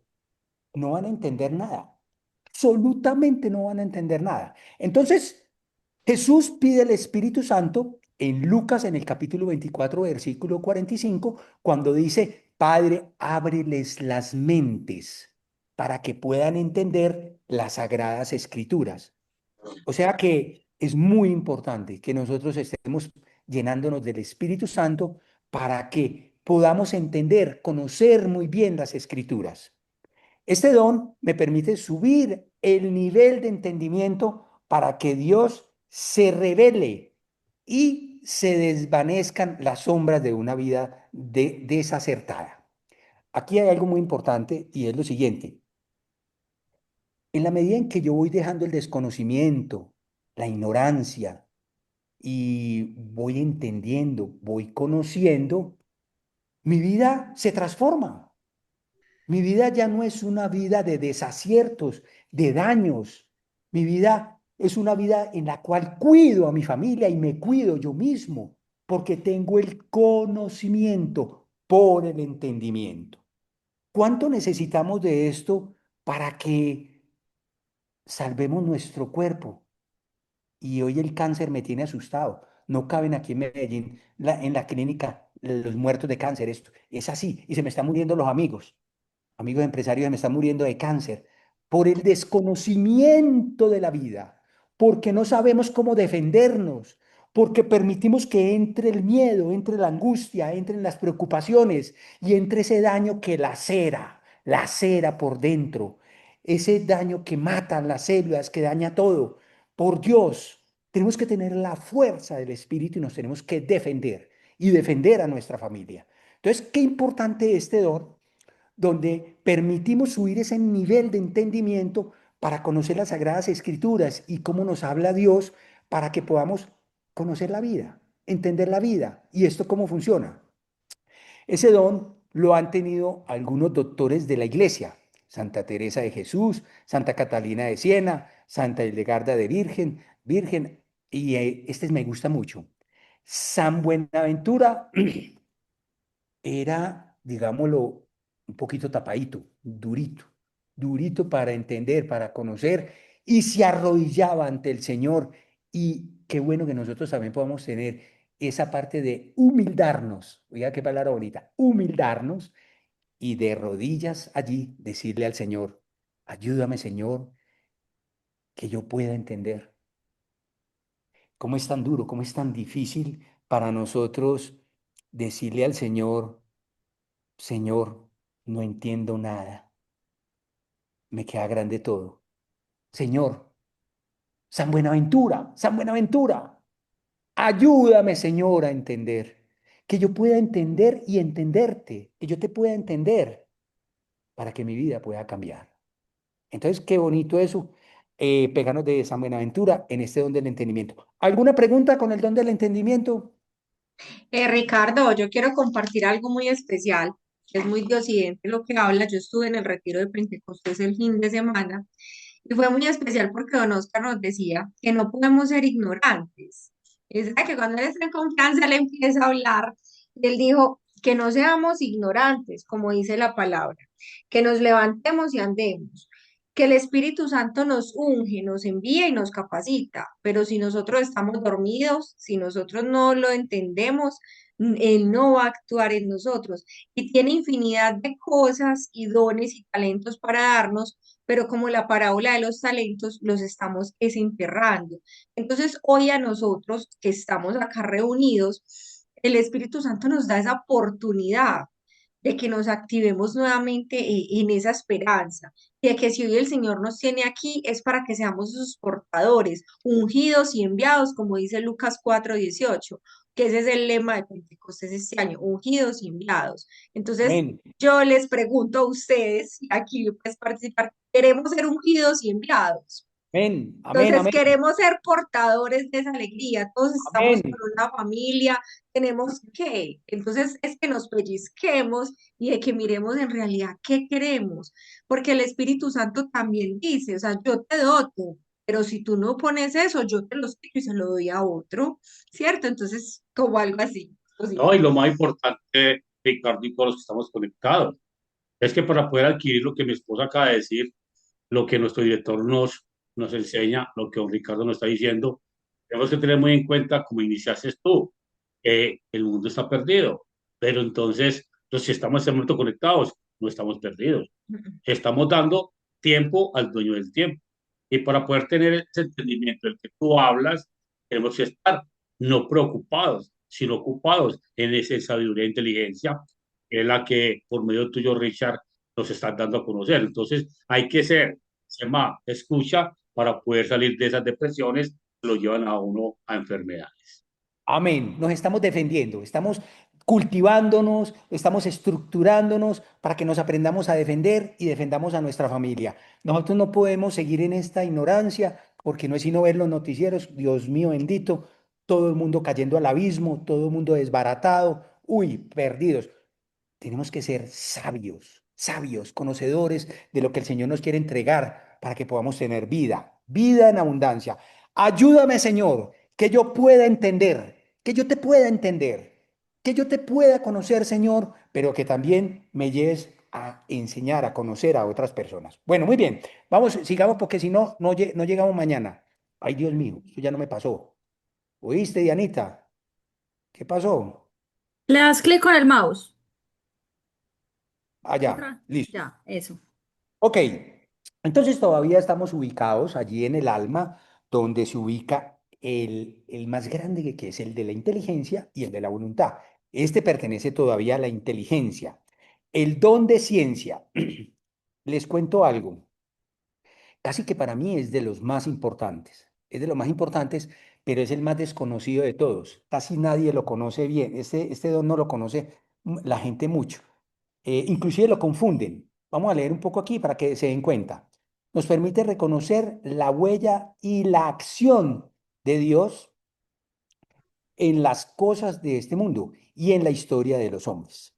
No van a entender nada. Absolutamente no van a entender nada. Entonces, Jesús pide el Espíritu Santo en Lucas, en el capítulo 24, versículo 45, cuando dice, Padre, ábreles las mentes para que puedan entender las sagradas escrituras. O sea que es muy importante que nosotros estemos llenándonos del Espíritu Santo para que podamos entender, conocer muy bien las escrituras. Este don me permite subir el nivel de entendimiento para que Dios se revele y se desvanezcan las sombras de una vida desacertada. Aquí hay algo muy importante y es lo siguiente. En la medida en que yo voy dejando el desconocimiento, la ignorancia y voy entendiendo, voy conociendo, mi vida se transforma. Mi vida ya no es una vida de desaciertos, de daños. Mi vida es una vida en la cual cuido a mi familia y me cuido yo mismo, porque tengo el conocimiento por el entendimiento. ¿Cuánto necesitamos de esto para que salvemos nuestro cuerpo. Y hoy el cáncer me tiene asustado. No caben aquí en Medellín, en la clínica, los muertos de cáncer. Esto es así. Y se me están muriendo los amigos empresarios se me están muriendo de cáncer por el desconocimiento de la vida, porque no sabemos cómo defendernos, porque permitimos que entre el miedo, entre la angustia, entren las preocupaciones y entre ese daño que lacera por dentro, ese daño que mata las células, que daña todo. Por Dios, tenemos que tener la fuerza del Espíritu y nos tenemos que defender y defender a nuestra familia. Entonces, qué importante este don donde permitimos subir ese nivel de entendimiento para conocer las Sagradas Escrituras y cómo nos habla Dios para que podamos conocer la vida, entender la vida y esto cómo funciona. Ese don lo han tenido algunos doctores de la iglesia, Santa Teresa de Jesús, Santa Catalina de Siena, Santa Hildegarda de Virgen, y este me gusta mucho. San Buenaventura era, digámoslo, un poquito tapadito, durito para entender, para conocer, y se arrodillaba ante el Señor. Y qué bueno que nosotros también podamos tener esa parte de humildarnos, oiga qué palabra bonita, humildarnos y de rodillas allí decirle al Señor, ayúdame Señor, que yo pueda entender cómo es tan duro, cómo es tan difícil para nosotros decirle al Señor, Señor, no entiendo nada, me queda grande todo. Señor, San Buenaventura, ayúdame, Señor, a entender, que yo pueda entender y entenderte, que yo te pueda entender para que mi vida pueda cambiar. Entonces, qué bonito eso, pegarnos de San Buenaventura en este don del entendimiento. ¿Alguna pregunta con el don del entendimiento? Ricardo, yo quiero compartir algo muy especial, que es muy de Occidente lo que habla. Yo estuve en el retiro de Pentecostés el fin de semana y fue muy especial porque don Oscar nos decía que no podemos ser ignorantes. Es verdad que cuando él está en confianza, él empieza a hablar y él dijo que no seamos ignorantes, como dice la palabra, que nos levantemos y andemos, que el Espíritu Santo nos unge, nos envía y nos capacita, pero si nosotros estamos dormidos, si nosotros no lo entendemos, Él no va a actuar en nosotros y tiene infinidad de cosas y dones y talentos para darnos, pero como la parábola de los talentos los estamos desenterrando. Entonces, hoy a nosotros que estamos acá reunidos, el Espíritu Santo nos da esa oportunidad de que nos activemos nuevamente en esa esperanza, de que si hoy el Señor nos tiene aquí es para que seamos sus portadores, ungidos y enviados, como dice Lucas 4:18, que ese es el lema de Pentecostés este año, ungidos y enviados. Entonces, Amén, yo les pregunto a ustedes, y aquí puedes participar, ¿queremos ser ungidos y enviados? amén, amén, Entonces amén, queremos ser portadores de esa alegría, todos estamos amén, con una familia, tenemos que, entonces es que nos pellizquemos y de que miremos en realidad qué queremos, porque el Espíritu Santo también dice, o sea, yo te doto, pero si tú no pones eso, yo te lo quito y se lo doy a otro, ¿cierto? Entonces, como algo así. No, y lo más importante, Ricardo, y todos los que estamos conectados, es que para poder adquirir lo que mi esposa acaba de decir, lo que nuestro director nos enseña, lo que don Ricardo nos está diciendo, tenemos que tener muy en cuenta, como iniciaste tú, que el mundo está perdido, pero entonces, si estamos en este momento conectados, no estamos perdidos, estamos dando tiempo al dueño del tiempo. Y para poder tener ese entendimiento del que tú hablas, tenemos que estar no preocupados, sino ocupados en esa sabiduría e inteligencia, que es la que por medio tuyo, Richard, nos estás dando a conocer. Entonces, hay que ser, escucha para poder salir de esas depresiones que lo llevan a uno a enfermedades. amén. Nos estamos defendiendo, estamos cultivándonos, estamos estructurándonos para que nos aprendamos a defender y defendamos a nuestra familia. Nosotros no podemos seguir en esta ignorancia porque no es sino ver los noticieros, Dios mío bendito, todo el mundo cayendo al abismo, todo el mundo desbaratado, uy, perdidos. Tenemos que ser sabios, sabios, conocedores de lo que el Señor nos quiere entregar para que podamos tener vida, vida en abundancia. Ayúdame, Señor, que yo pueda entender, que yo te pueda conocer, Señor, pero que también me lleves a enseñar, a conocer a otras personas. Bueno, muy bien. Vamos, sigamos porque si no, no llegamos mañana. Ay, Dios mío, eso ya no me pasó. ¿Oíste, Dianita? ¿Qué pasó? Le das clic con el mouse. Allá, Otra. listo. Ya, eso. Ok, entonces todavía estamos ubicados allí en el alma, donde se ubica el más grande que es el de la inteligencia y el de la voluntad. Este pertenece todavía a la inteligencia. El don de ciencia. Les cuento algo. Casi que para mí es de los más importantes. Es de los más importantes, pero es el más desconocido de todos. Casi nadie lo conoce bien. Este don no lo conoce la gente mucho. Inclusive lo confunden. Vamos a leer un poco aquí para que se den cuenta. Nos permite reconocer la huella y la acción de Dios en las cosas de este mundo y en la historia de los hombres.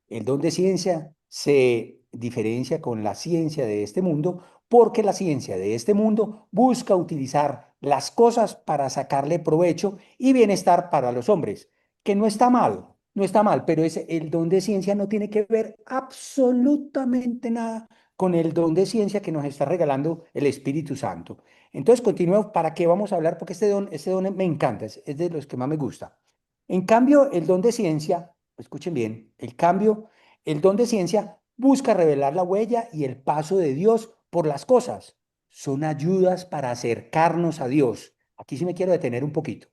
El don de ciencia se diferencia con la ciencia de este mundo porque la ciencia de este mundo busca utilizar las cosas para sacarle provecho y bienestar para los hombres, que no está mal, no está mal, pero el don de ciencia no tiene que ver absolutamente nada con el don de ciencia que nos está regalando el Espíritu Santo. Entonces, continúo, ¿para qué vamos a hablar? Porque este don me encanta, es de los que más me gusta. En cambio, el don de ciencia, escuchen bien, el don de ciencia busca revelar la huella y el paso de Dios por las cosas. Son ayudas para acercarnos a Dios. Aquí sí me quiero detener un poquito.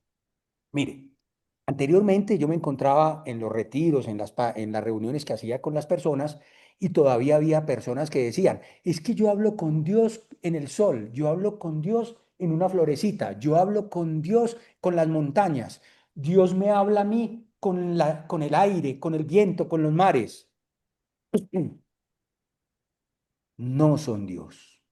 Mire, anteriormente yo me encontraba en los retiros, en las reuniones que hacía con las personas y todavía había personas que decían, es que yo hablo con Dios en el sol, yo hablo con Dios en una florecita, yo hablo con Dios con las montañas, Dios me habla a mí con el aire, con el viento, con los mares. No son Dios.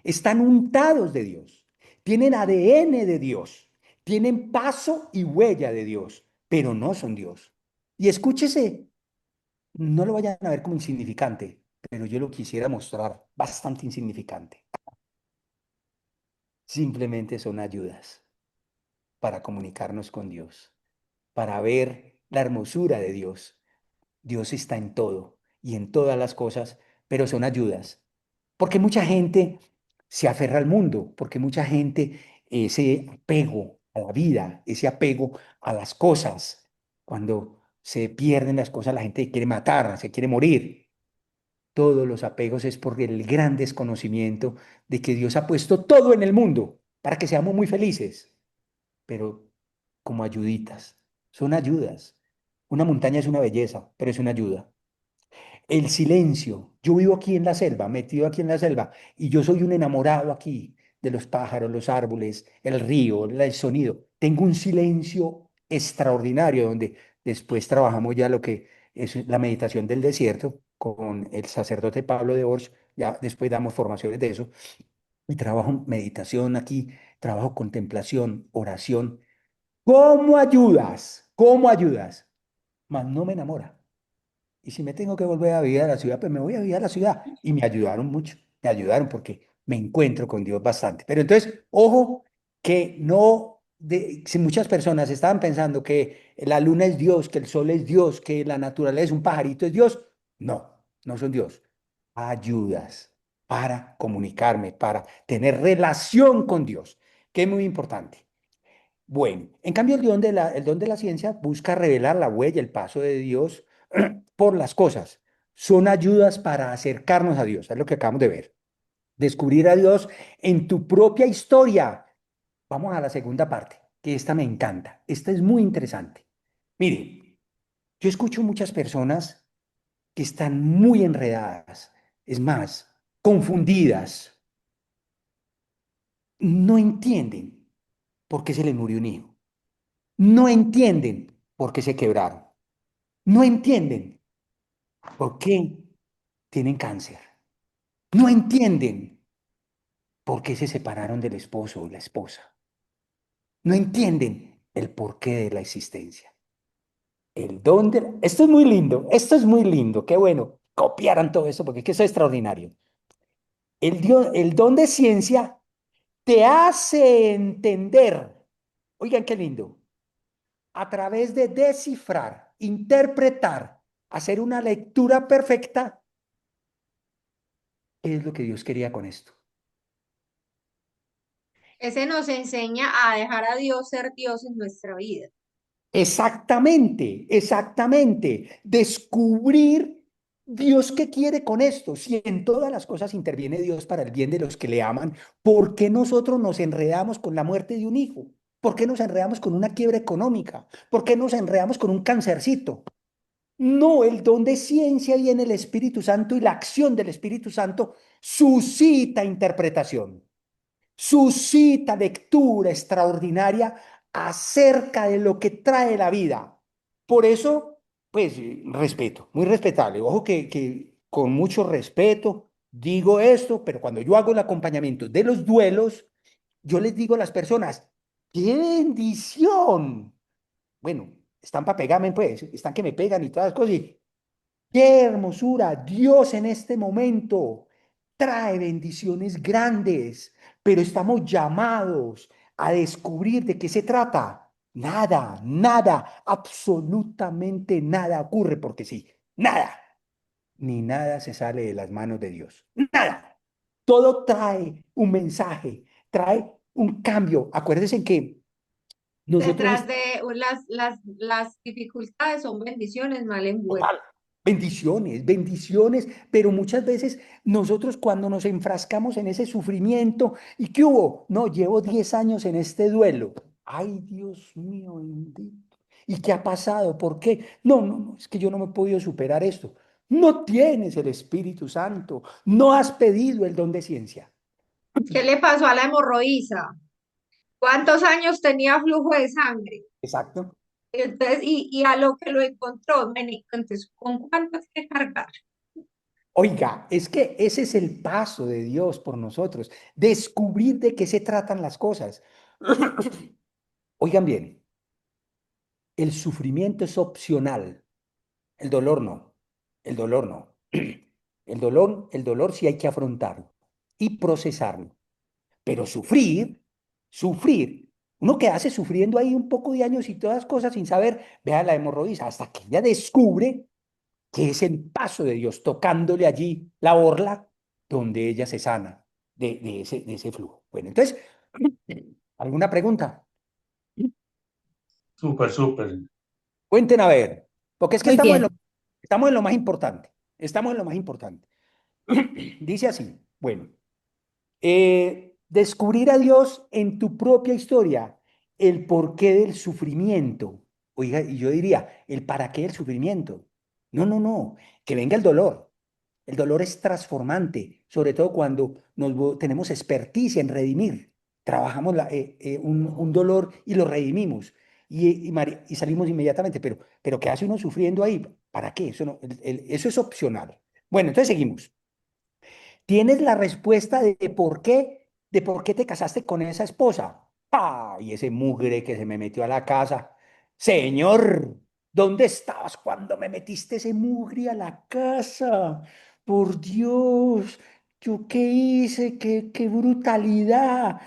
Están untados de Dios, tienen ADN de Dios, tienen paso y huella de Dios, pero no son Dios. Y escúchese, no lo vayan a ver como insignificante, pero yo lo quisiera mostrar bastante insignificante. Simplemente son ayudas para comunicarnos con Dios, para ver la hermosura de Dios. Dios está en todo y en todas las cosas, pero son ayudas. Porque mucha gente se aferra al mundo, porque mucha gente ese apego a la vida, ese apego a las cosas, cuando se pierden las cosas, la gente quiere matar, se quiere morir. Todos los apegos es por el gran desconocimiento de que Dios ha puesto todo en el mundo para que seamos muy felices, pero como ayuditas, son ayudas. Una montaña es una belleza, pero es una ayuda. El silencio. Yo vivo aquí en la selva, metido aquí en la selva, y yo soy un enamorado aquí de los pájaros, los árboles, el río, el sonido. Tengo un silencio extraordinario donde después trabajamos ya lo que es la meditación del desierto con el sacerdote Pablo de Orsay. Ya después damos formaciones de eso. Y trabajo meditación aquí, trabajo contemplación, oración. ¿Cómo ayudas? ¿Cómo ayudas? Mas no me enamora. Y si me tengo que volver a vivir a la ciudad, pues me voy a vivir a la ciudad. Y me ayudaron mucho, me ayudaron porque me encuentro con Dios bastante. Pero entonces, ojo, que no, si muchas personas estaban pensando que la luna es Dios, que el sol es Dios, que la naturaleza, un pajarito es Dios, no, no son Dios. Ayudas para comunicarme, para tener relación con Dios, que es muy importante. Bueno, en cambio el don de la ciencia busca revelar la huella, el paso de Dios por las cosas. Son ayudas para acercarnos a Dios, es lo que acabamos de ver. Descubrir a Dios en tu propia historia. Vamos a la segunda parte, que esta me encanta. Esta es muy interesante. Mire, yo escucho muchas personas que están muy enredadas, es más, confundidas. No entienden por qué se les murió un hijo. No entienden por qué se quebraron. No entienden por qué tienen cáncer. No entienden por qué se separaron del esposo o la esposa. No entienden el porqué de la existencia. Esto es muy lindo, esto es muy lindo. Qué bueno, copiaran todo eso porque es que eso es extraordinario. El don de ciencia te hace entender, oigan qué lindo, a través de descifrar, interpretar hacer una lectura perfecta, es lo que Dios quería con esto. Ese nos enseña a dejar a Dios ser Dios en nuestra vida. Exactamente, exactamente. Descubrir Dios qué quiere con esto. Si en todas las cosas interviene Dios para el bien de los que le aman, ¿por qué nosotros nos enredamos con la muerte de un hijo? ¿Por qué nos enredamos con una quiebra económica? ¿Por qué nos enredamos con un cancercito? No, el don de ciencia y en el Espíritu Santo y la acción del Espíritu Santo suscita interpretación, suscita lectura extraordinaria acerca de lo que trae la vida. Por eso, pues, respeto, muy respetable. Ojo que con mucho respeto digo esto, pero cuando yo hago el acompañamiento de los duelos, yo les digo a las personas, ¡qué bendición! Bueno, están para pegarme, pues, están que me pegan y todas las cosas. Y qué hermosura. Dios en este momento trae bendiciones grandes, pero estamos llamados a descubrir de qué se trata. Nada, nada, absolutamente nada ocurre porque sí, nada, ni nada se sale de las manos de Dios. Nada. Todo trae un mensaje, trae un cambio. Acuérdense que nosotros Detrás de las dificultades son bendiciones mal envueltas. total. Bendiciones, bendiciones, pero muchas veces nosotros cuando nos enfrascamos en ese sufrimiento, ¿y qué hubo? No, llevo 10 años en este duelo. Ay, Dios mío, bendito. ¿Y qué ha pasado? ¿Por qué? No, no, no, es que yo no me he podido superar esto. No tienes el Espíritu Santo, no has pedido el don de ciencia. ¿Qué le pasó a la hemorroísa? ¿Cuántos años tenía flujo de sangre? Exacto. Entonces, y a lo que lo encontró, entonces, ¿con cuánto hay que cargar? Oiga, es que ese es el paso de Dios por nosotros, descubrir de qué se tratan las cosas. Oigan bien, el sufrimiento es opcional, el dolor no, el dolor no. El dolor sí hay que afrontarlo y procesarlo, pero sufrir, uno que hace sufriendo ahí un poco de años y todas cosas sin saber, vea la hemorroides, hasta que ella descubre que es el paso de Dios tocándole allí la orla donde ella se sana de ese flujo. Bueno, entonces, ¿alguna pregunta? Súper, súper. Cuenten a ver, porque es que Muy bien. estamos en lo más importante, estamos en lo más importante. Dice así, bueno, descubrir a Dios en tu propia historia, el porqué del sufrimiento. Oiga, y yo diría, el para qué del sufrimiento. No, no, no, que venga el dolor. El dolor es transformante, sobre todo cuando tenemos experticia en redimir. Trabajamos un dolor y lo redimimos y salimos inmediatamente. Pero ¿qué hace uno sufriendo ahí? ¿Para qué? Eso, no, eso es opcional. Bueno, entonces seguimos. ¿Tienes la respuesta de por qué te casaste con esa esposa? ¡Ay, ese mugre que se me metió a la casa! Señor, ¿dónde estabas cuando me metiste ese mugre a la casa? Por Dios, ¿yo qué hice? ¡Qué brutalidad!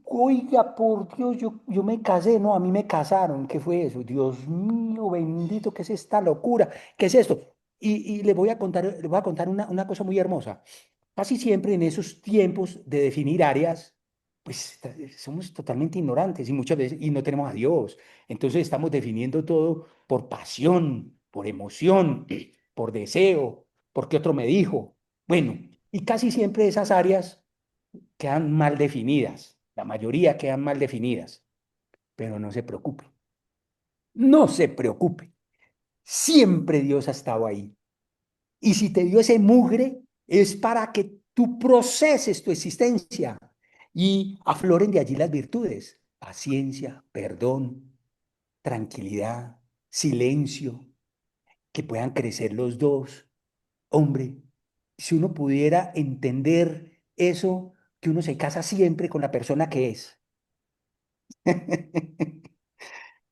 Oiga, por Dios, yo me casé, no, a mí me casaron. ¿Qué fue eso? Dios mío, bendito, ¿qué es esta locura? ¿Qué es esto? Y le voy a contar una cosa muy hermosa. Casi siempre en esos tiempos de definir áreas, pues somos totalmente ignorantes y muchas veces y no tenemos a Dios. Entonces estamos definiendo todo por pasión, por emoción, por deseo, porque otro me dijo. Bueno, y casi siempre esas áreas quedan mal definidas. La mayoría quedan mal definidas, pero no se preocupe. No se preocupe. Siempre Dios ha estado ahí. Y si te dio ese mugre, es para que tú proceses tu existencia y afloren de allí las virtudes. Paciencia, perdón, tranquilidad, silencio, que puedan crecer los dos. Hombre, si uno pudiera entender eso, que uno se casa siempre con la persona que es.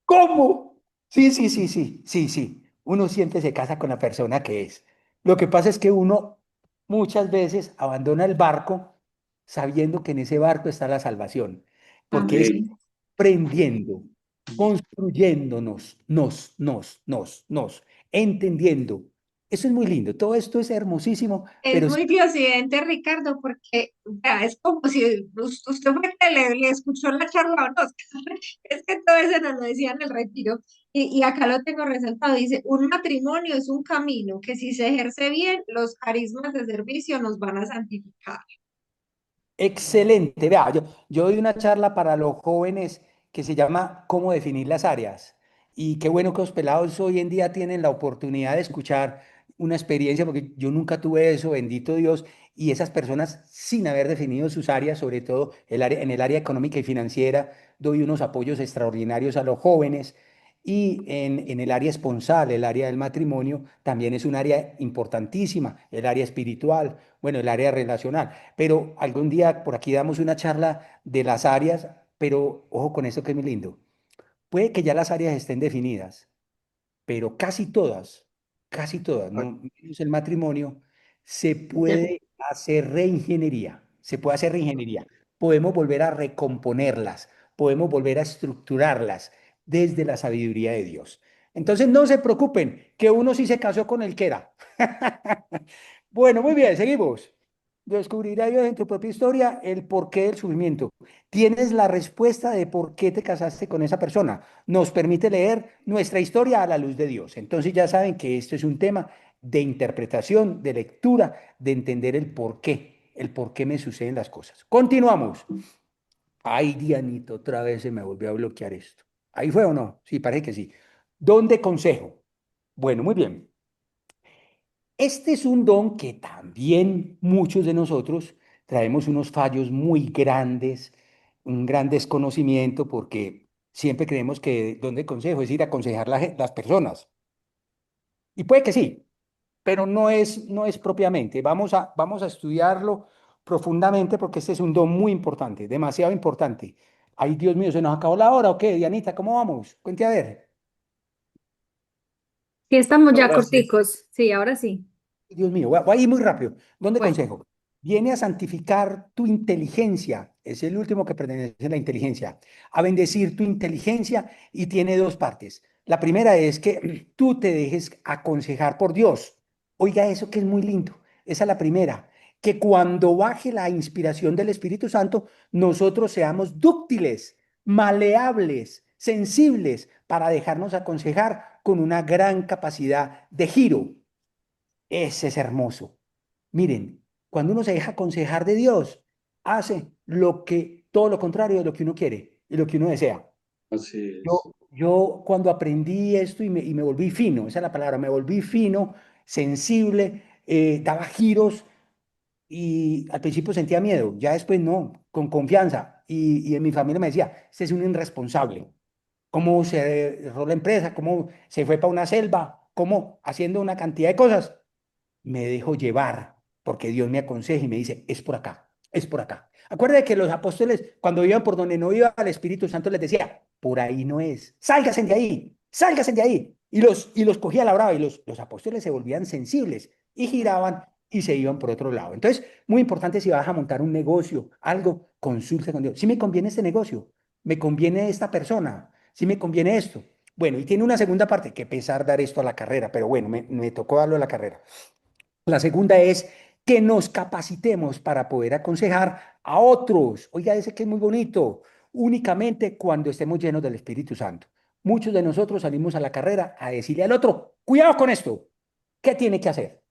¿Cómo? Sí, sí, sí, sí, sí, sí. Uno siempre se casa con la persona que es. Lo que pasa es que uno muchas veces abandona el barco sabiendo que en ese barco está la salvación, porque es Amén. aprendiendo, construyéndonos, entendiendo. Eso es muy lindo, todo esto es hermosísimo, Es pero muy diocedente, Ricardo, porque vea, es como si usted fue que le escuchó la charla o no. Es que todo eso nos lo decía en el retiro. Y acá lo tengo resaltado. Dice, un matrimonio es un camino que si se ejerce bien, los carismas de servicio nos van a santificar. excelente. Vea, yo doy una charla para los jóvenes que se llama ¿Cómo definir las áreas? Y qué bueno que los pelados hoy en día tienen la oportunidad de escuchar una experiencia, porque yo nunca tuve eso, bendito Dios, y esas personas sin haber definido sus áreas, sobre todo en el área económica y financiera, doy unos apoyos extraordinarios a los jóvenes. Y en el área esponsal, el área del matrimonio, también es un área importantísima, el área espiritual, bueno, el área relacional. Pero algún día por aquí damos una charla de las áreas, pero ojo con esto que es muy lindo. Puede que ya las áreas estén definidas, pero casi todas, no menos el matrimonio, se puede hacer reingeniería, se puede hacer reingeniería. Podemos volver a recomponerlas, podemos volver a estructurarlas desde la sabiduría de Dios. Entonces no se preocupen, que uno sí se casó con el que era. Bueno, muy bien, seguimos. Descubrirá Dios en tu propia historia el porqué del sufrimiento. Tienes la respuesta de por qué te casaste con esa persona. Nos permite leer nuestra historia a la luz de Dios. Entonces ya saben que esto es un tema de interpretación, de lectura, de entender el por qué me suceden las cosas. Continuamos. Ay, Dianito, otra vez se me volvió a bloquear esto. ¿Ahí fue o no? Sí, parece que sí. Don de consejo. Bueno, muy bien. Este es un don que también muchos de nosotros traemos unos fallos muy grandes, un gran desconocimiento, porque siempre creemos que don de consejo es ir a aconsejar las personas. Y puede que sí, pero no es propiamente. Vamos a estudiarlo profundamente porque este es un don muy importante, demasiado importante. Ay, Dios mío, ¿se nos acabó la hora o qué? Dianita, ¿cómo vamos? Cuente a ver. Sí, estamos ya Ahora sí. corticos. Sí, ahora sí. Dios mío, voy a ir muy rápido. ¿Dónde Bueno, consejo? Viene a santificar tu inteligencia, es el último que pertenece a la inteligencia, a bendecir tu inteligencia y tiene dos partes. La primera es que tú te dejes aconsejar por Dios. Oiga eso que es muy lindo. Esa es la primera. Que cuando baje la inspiración del Espíritu Santo, nosotros seamos dúctiles, maleables, sensibles para dejarnos aconsejar con una gran capacidad de giro. Ese es hermoso. Miren, cuando uno se deja aconsejar de Dios, hace todo lo contrario de lo que uno quiere y lo que uno desea. Así Yo, es. yo cuando aprendí esto y me volví fino, esa es la palabra, me volví fino, sensible, daba giros y al principio sentía miedo, ya después no, con confianza. Y en mi familia me decía, este es un irresponsable. ¿Cómo se cerró la empresa? ¿Cómo se fue para una selva? ¿Cómo haciendo una cantidad de cosas? Me dejo llevar, porque Dios me aconseja y me dice, es por acá, es por acá. Acuérdate que los apóstoles, cuando iban por donde no iba el Espíritu Santo, les decía, por ahí no es, sálganse de ahí, sálganse de ahí. Y los cogía a la brava y los apóstoles se volvían sensibles y giraban y se iban por otro lado. Entonces, muy importante si vas a montar un negocio, algo, consulta con Dios. Si me conviene este negocio, me conviene esta persona, si me conviene esto. Bueno, y tiene una segunda parte, que pesar dar esto a la carrera, pero bueno, me tocó darlo a la carrera. La segunda es que nos capacitemos para poder aconsejar a otros. Oiga, ese que es muy bonito, únicamente cuando estemos llenos del Espíritu Santo. Muchos de nosotros salimos a la carrera a decirle al otro, cuidado con esto, ¿qué tiene que hacer?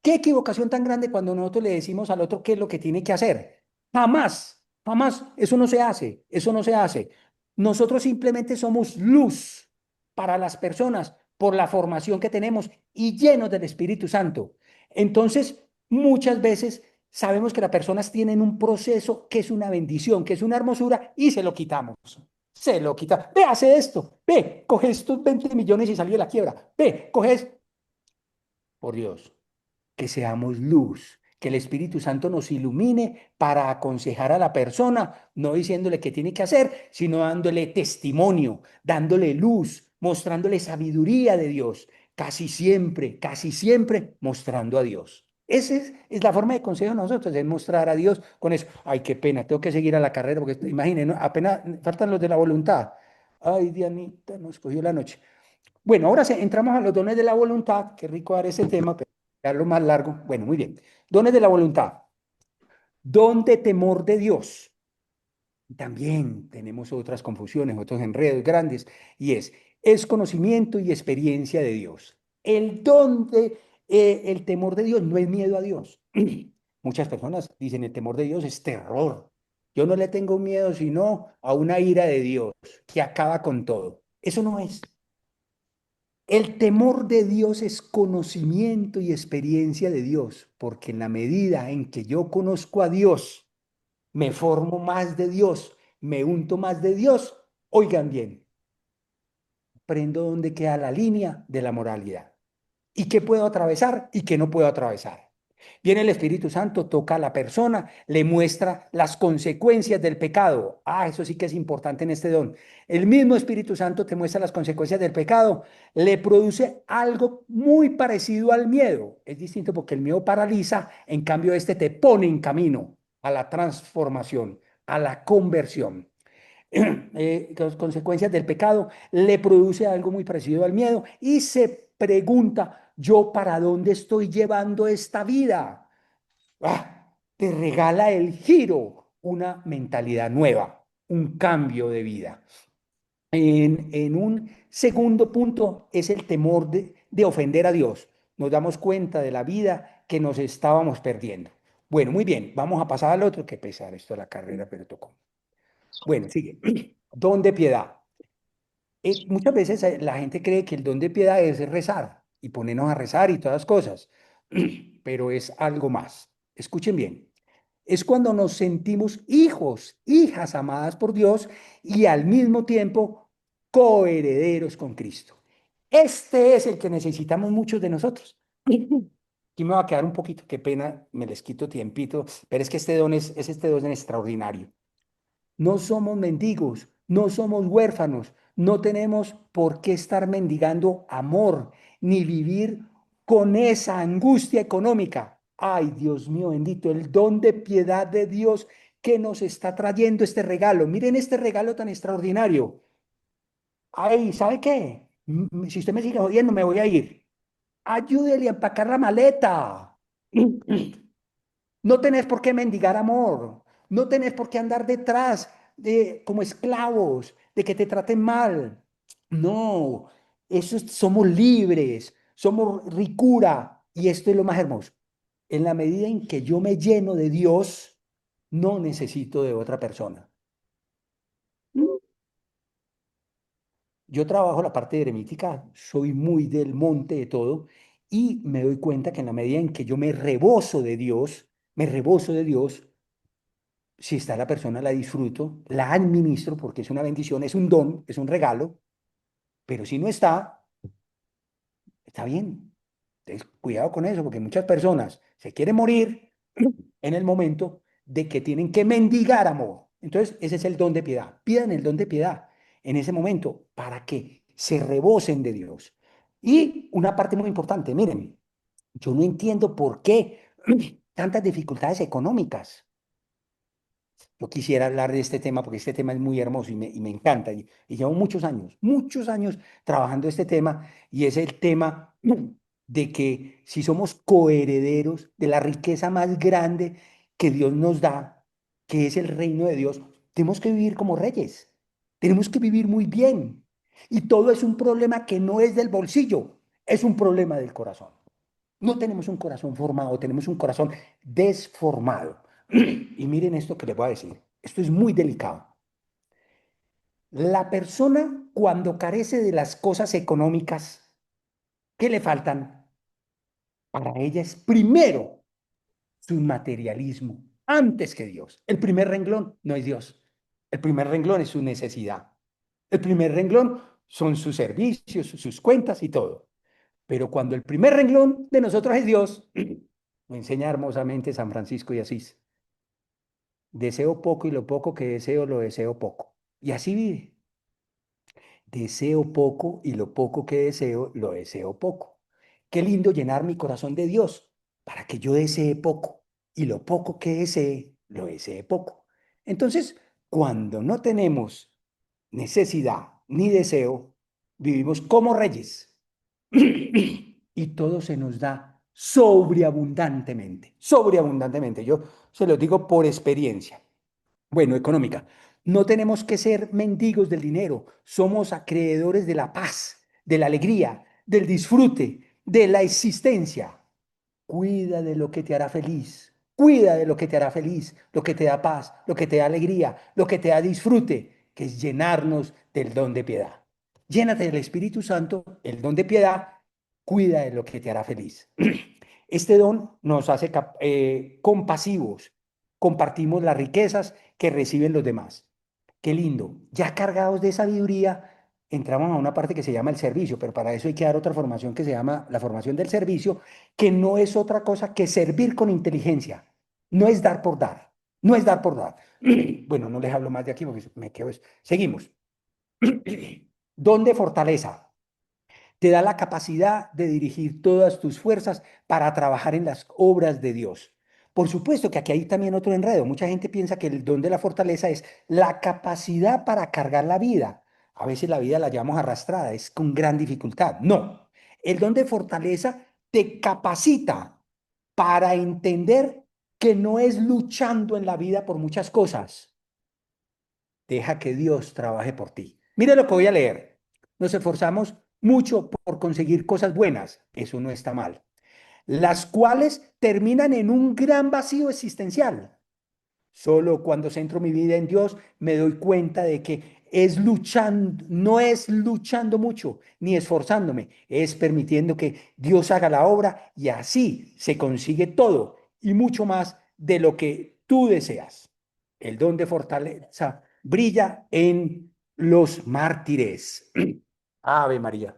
Qué equivocación tan grande cuando nosotros le decimos al otro qué es lo que tiene que hacer. Jamás, jamás, eso no se hace, eso no se hace. Nosotros simplemente somos luz para las personas por la formación que tenemos y llenos del Espíritu Santo. Entonces, muchas veces sabemos que las personas tienen un proceso que es una bendición, que es una hermosura y se lo quitamos. Se lo quita. Ve, hace esto. Ve, coge estos 20 millones y salió de la quiebra. Ve, coges. Por Dios, que seamos luz, que el Espíritu Santo nos ilumine para aconsejar a la persona, no diciéndole qué tiene que hacer, sino dándole testimonio, dándole luz, mostrándole sabiduría de Dios, casi siempre mostrando a Dios. Esa es la forma de consejo de nosotros, es mostrar a Dios con eso. Ay, qué pena, tengo que seguir a la carrera, porque imaginen, ¿no? Apenas faltan los de la voluntad. Ay, Dianita, nos cogió la noche. Bueno, ahora entramos a los dones de la voluntad. Qué rico dar ese tema, pero darlo más largo. Bueno, muy bien. Dones de la voluntad. Don de temor de Dios. También tenemos otras confusiones, otros enredos grandes, y es conocimiento y experiencia de Dios. El temor de Dios no es miedo a Dios. Muchas personas dicen el temor de Dios es terror. Yo no le tengo miedo sino a una ira de Dios que acaba con todo. Eso no es. El temor de Dios es conocimiento y experiencia de Dios, porque en la medida en que yo conozco a Dios, me formo más de Dios, me unto más de Dios. Oigan bien, aprendo dónde queda la línea de la moralidad y qué puedo atravesar y qué no puedo atravesar. Viene el Espíritu Santo, toca a la persona, le muestra las consecuencias del pecado. Ah, eso sí que es importante en este don. El mismo Espíritu Santo te muestra las consecuencias del pecado, le produce algo muy parecido al miedo. Es distinto porque el miedo paraliza, en cambio este te pone en camino a la transformación, a la conversión. Las consecuencias del pecado le produce algo muy parecido al miedo y se pregunta, ¿yo para dónde estoy llevando esta vida? Te regala el giro, una mentalidad nueva, un cambio de vida. En un segundo punto es el temor de ofender a Dios. Nos damos cuenta de la vida que nos estábamos perdiendo. Bueno, muy bien, vamos a pasar al otro, que pesar esto de la carrera, pero tocó. Bueno, sigue. Don de piedad. Muchas veces la gente cree que el don de piedad es rezar y ponernos a rezar y todas las cosas, pero es algo más. Escuchen bien. Es cuando nos sentimos hijos, hijas amadas por Dios y al mismo tiempo coherederos con Cristo. Este es el que necesitamos muchos de nosotros. Aquí me va a quedar un poquito, qué pena, me les quito tiempito, pero es que este don es este don extraordinario. No somos mendigos, no somos huérfanos, no tenemos por qué estar mendigando amor, ni vivir con esa angustia económica. Ay, Dios mío bendito, el don de piedad de Dios que nos está trayendo este regalo. Miren este regalo tan extraordinario. Ay, ¿sabe qué? Si usted me sigue jodiendo, me voy a ir. Ayúdele a empacar la maleta. No tenés por qué mendigar amor, no tenés por qué andar detrás de como esclavos, de que te traten mal. No, somos libres, somos ricura y esto es lo más hermoso. En la medida en que yo me lleno de Dios, no necesito de otra persona. Yo trabajo la parte eremítica, soy muy del monte de todo y me doy cuenta que en la medida en que yo me reboso de Dios, si está la persona, la disfruto, la administro porque es una bendición, es un don, es un regalo, pero si no está, está bien. Entonces, cuidado con eso, porque muchas personas se quieren morir en el momento de que tienen que mendigar amor. Entonces, ese es el don de piedad. Pidan el don de piedad en ese momento para que se rebosen de Dios. Y una parte muy importante, miren, yo no entiendo por qué tantas dificultades económicas. Yo quisiera hablar de este tema porque este tema es muy hermoso y me encanta. Y llevo muchos años trabajando este tema y es el tema de que si somos coherederos de la riqueza más grande que Dios nos da, que es el reino de Dios, tenemos que vivir como reyes. Tenemos que vivir muy bien. Y todo es un problema que no es del bolsillo, es un problema del corazón. No tenemos un corazón formado, tenemos un corazón desformado. Y miren esto que les voy a decir. Esto es muy delicado. La persona cuando carece de las cosas económicas que le faltan, para ella es primero su materialismo, antes que Dios. El primer renglón no es Dios. El primer renglón es su necesidad. El primer renglón son sus servicios, sus cuentas y todo. Pero cuando el primer renglón de nosotros es Dios, lo enseña hermosamente San Francisco de Asís. Deseo poco y lo poco que deseo lo deseo poco. Y así vive. Deseo poco y lo poco que deseo lo deseo poco. Qué lindo llenar mi corazón de Dios para que yo desee poco y lo poco que desee lo desee poco. Entonces, cuando no tenemos necesidad ni deseo, vivimos como reyes y todo se nos da sobreabundantemente, sobreabundantemente. Yo se lo digo por experiencia. Bueno, económica. No tenemos que ser mendigos del dinero, somos acreedores de la paz, de la alegría, del disfrute, de la existencia. Cuida de lo que te hará feliz. Cuida de lo que te hará feliz, lo que te da paz, lo que te da alegría, lo que te da disfrute, que es llenarnos del don de piedad. Llénate del Espíritu Santo, el don de piedad, cuida de lo que te hará feliz. Este don nos hace compasivos, compartimos las riquezas que reciben los demás. Qué lindo. Ya cargados de sabiduría, entramos a una parte que se llama el servicio, pero para eso hay que dar otra formación que se llama la formación del servicio, que no es otra cosa que servir con inteligencia. No es dar por dar. No es dar por dar. Bueno, no les hablo más de aquí porque me quedo. Seguimos. Don de fortaleza. Te da la capacidad de dirigir todas tus fuerzas para trabajar en las obras de Dios. Por supuesto que aquí hay también otro enredo. Mucha gente piensa que el don de la fortaleza es la capacidad para cargar la vida. A veces la vida la llevamos arrastrada, es con gran dificultad. No, el don de fortaleza te capacita para entender que no es luchando en la vida por muchas cosas. Deja que Dios trabaje por ti. Mire lo que voy a leer. Nos esforzamos mucho por conseguir cosas buenas. Eso no está mal. Las cuales terminan en un gran vacío existencial. Solo cuando centro mi vida en Dios me doy cuenta de que es luchando, no es luchando mucho ni esforzándome, es permitiendo que Dios haga la obra y así se consigue todo y mucho más de lo que tú deseas. El don de fortaleza brilla en los mártires. Ave María.